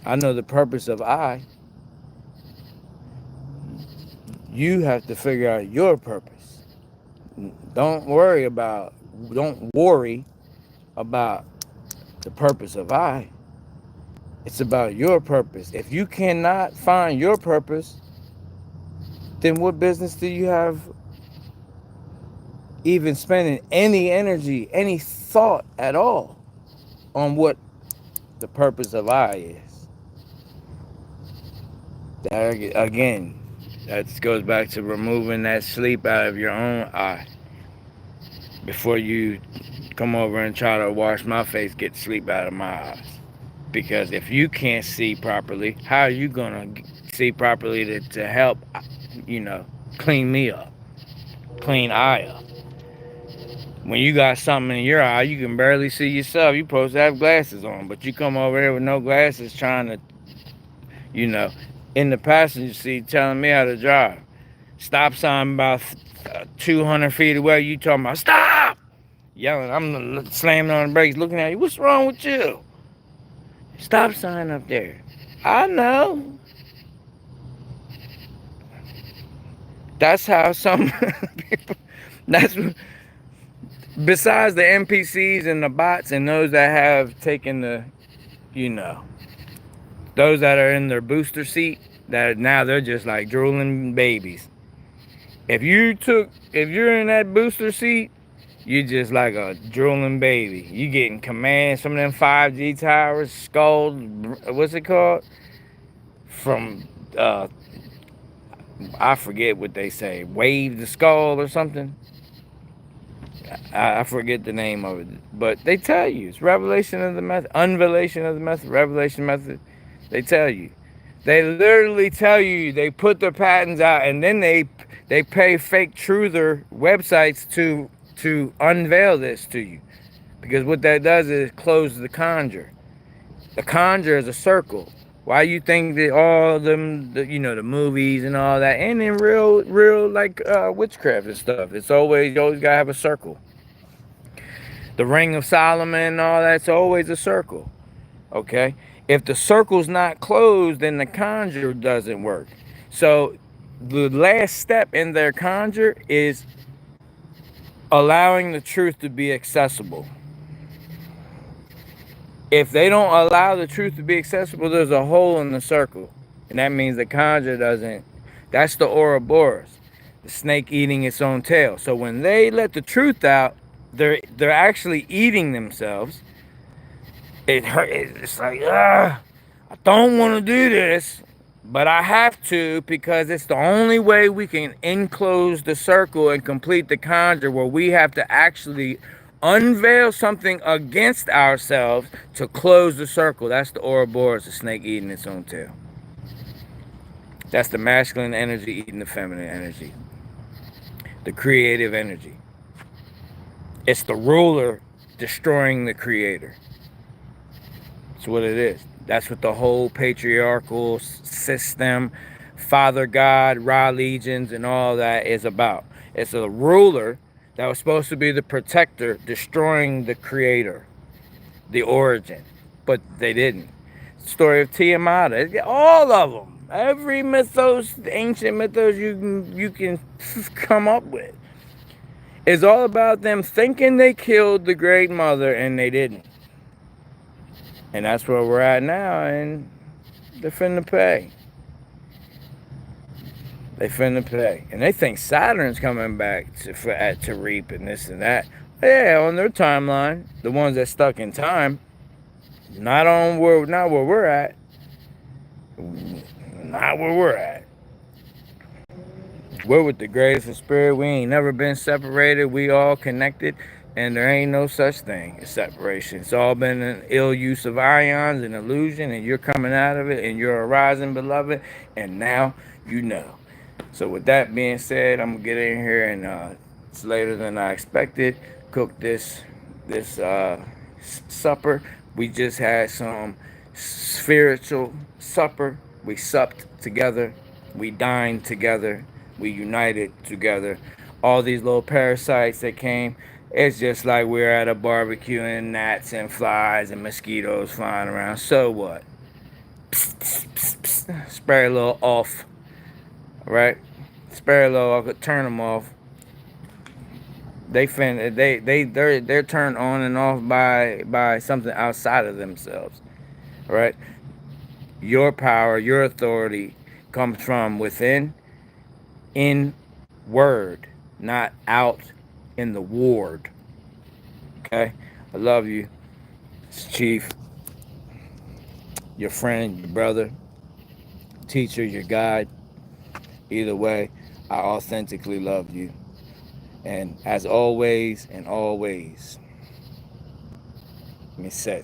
I know the purpose of I. You have to figure out your purpose. Don't worry about the purpose of I. It's about your purpose. If you cannot find your purpose, then what business do you have even spending any energy, any thought at all on what the purpose of I is? That, again, that goes back to removing that sleep out of your own eye. Before you come over and try to wash my face, get sleep out of my eyes. Because if you can't see properly, how are you going to see properly to help, clean me up, clean I up? When you got something in your eye, you can barely see yourself. You're supposed to have glasses on, but you come over here with no glasses trying to, in the passenger seat telling me how to drive. Stop sign about 200 feet away. You talking about, stop! Yelling. I'm slamming on the brakes, looking at you. What's wrong with you? Stop sign up there. I know. That's how some people, that's, besides the NPCs and the bots and those that have taken those that are in their booster seat, that now they're just like drooling babies. If you're in that booster seat, you're just like a drooling baby. You getting commands from them 5G towers, skulls, what's it called? From, I forget what they say, wave the skull or something. I forget the name of it, but they tell you it's revelation of the method, unvelation of the method, revelation method. They tell you, they literally tell you. They put their patents out, and then they pay fake truther websites to unveil this to you, because what that does is close the conjure. The conjure is a circle. Why you think that all them, the movies and all that, and in real like witchcraft and stuff, you always gotta have a circle. The Ring of Solomon and all that's always a circle. Okay? If the circle's not closed, then the conjure doesn't work. So the last step in their conjure is allowing the truth to be accessible. If they don't allow the truth to be accessible, there's a hole in the circle. And that means the conjure doesn't. That's the Ouroboros, the snake eating its own tail. So when they let the truth out, they're actually eating themselves. It hurt. It's like, I don't want to do this, but I have to, because it's the only way we can enclose the circle and complete the conjure, where we have to actually unveil something against ourselves to close the circle. That's the Ouroboros, the snake eating its own tail. That's the masculine energy eating the feminine energy. The creative energy. It's the ruler destroying the creator. That's what it is. That's what the whole patriarchal system, Father God, Ra legions, and all that is about. It's a ruler that was supposed to be the protector, destroying the creator, the origin, but they didn't. Story of Tiamat, all of them, every mythos, ancient mythos you can come up with, is all about them thinking they killed the great mother and they didn't. And that's where we're at now, and they're finna pay. They finna pay. And they think Saturn's coming back to reap and this and that. Yeah, on their timeline, the ones that stuck in time, not where we're at. Not where we're at. We're with the greatest of spirit. We ain't never been separated. We all connected. And there ain't no such thing as separation. It's all been an ill use of ions and illusion, and you're coming out of it, and you're arising, beloved, and now you know. So with that being said, I'm gonna get in here, and it's later than I expected. Cook this supper. We just had some spiritual supper. We supped together. We dined together. We united together. All these little parasites that came, it's just like we're at a barbecue and gnats and flies and mosquitoes flying around. So what? Psst, psst, psst, psst. Spray a little off, right? Spray a little. I could turn them off. They're turned on and off by something outside of themselves, right? Your power, your authority comes from within, in word, not out in the ward. Okay? I love you. It's Chief, your friend, your brother, teacher, your guide. Either way, I authentically love you. And as always and always, Mësët.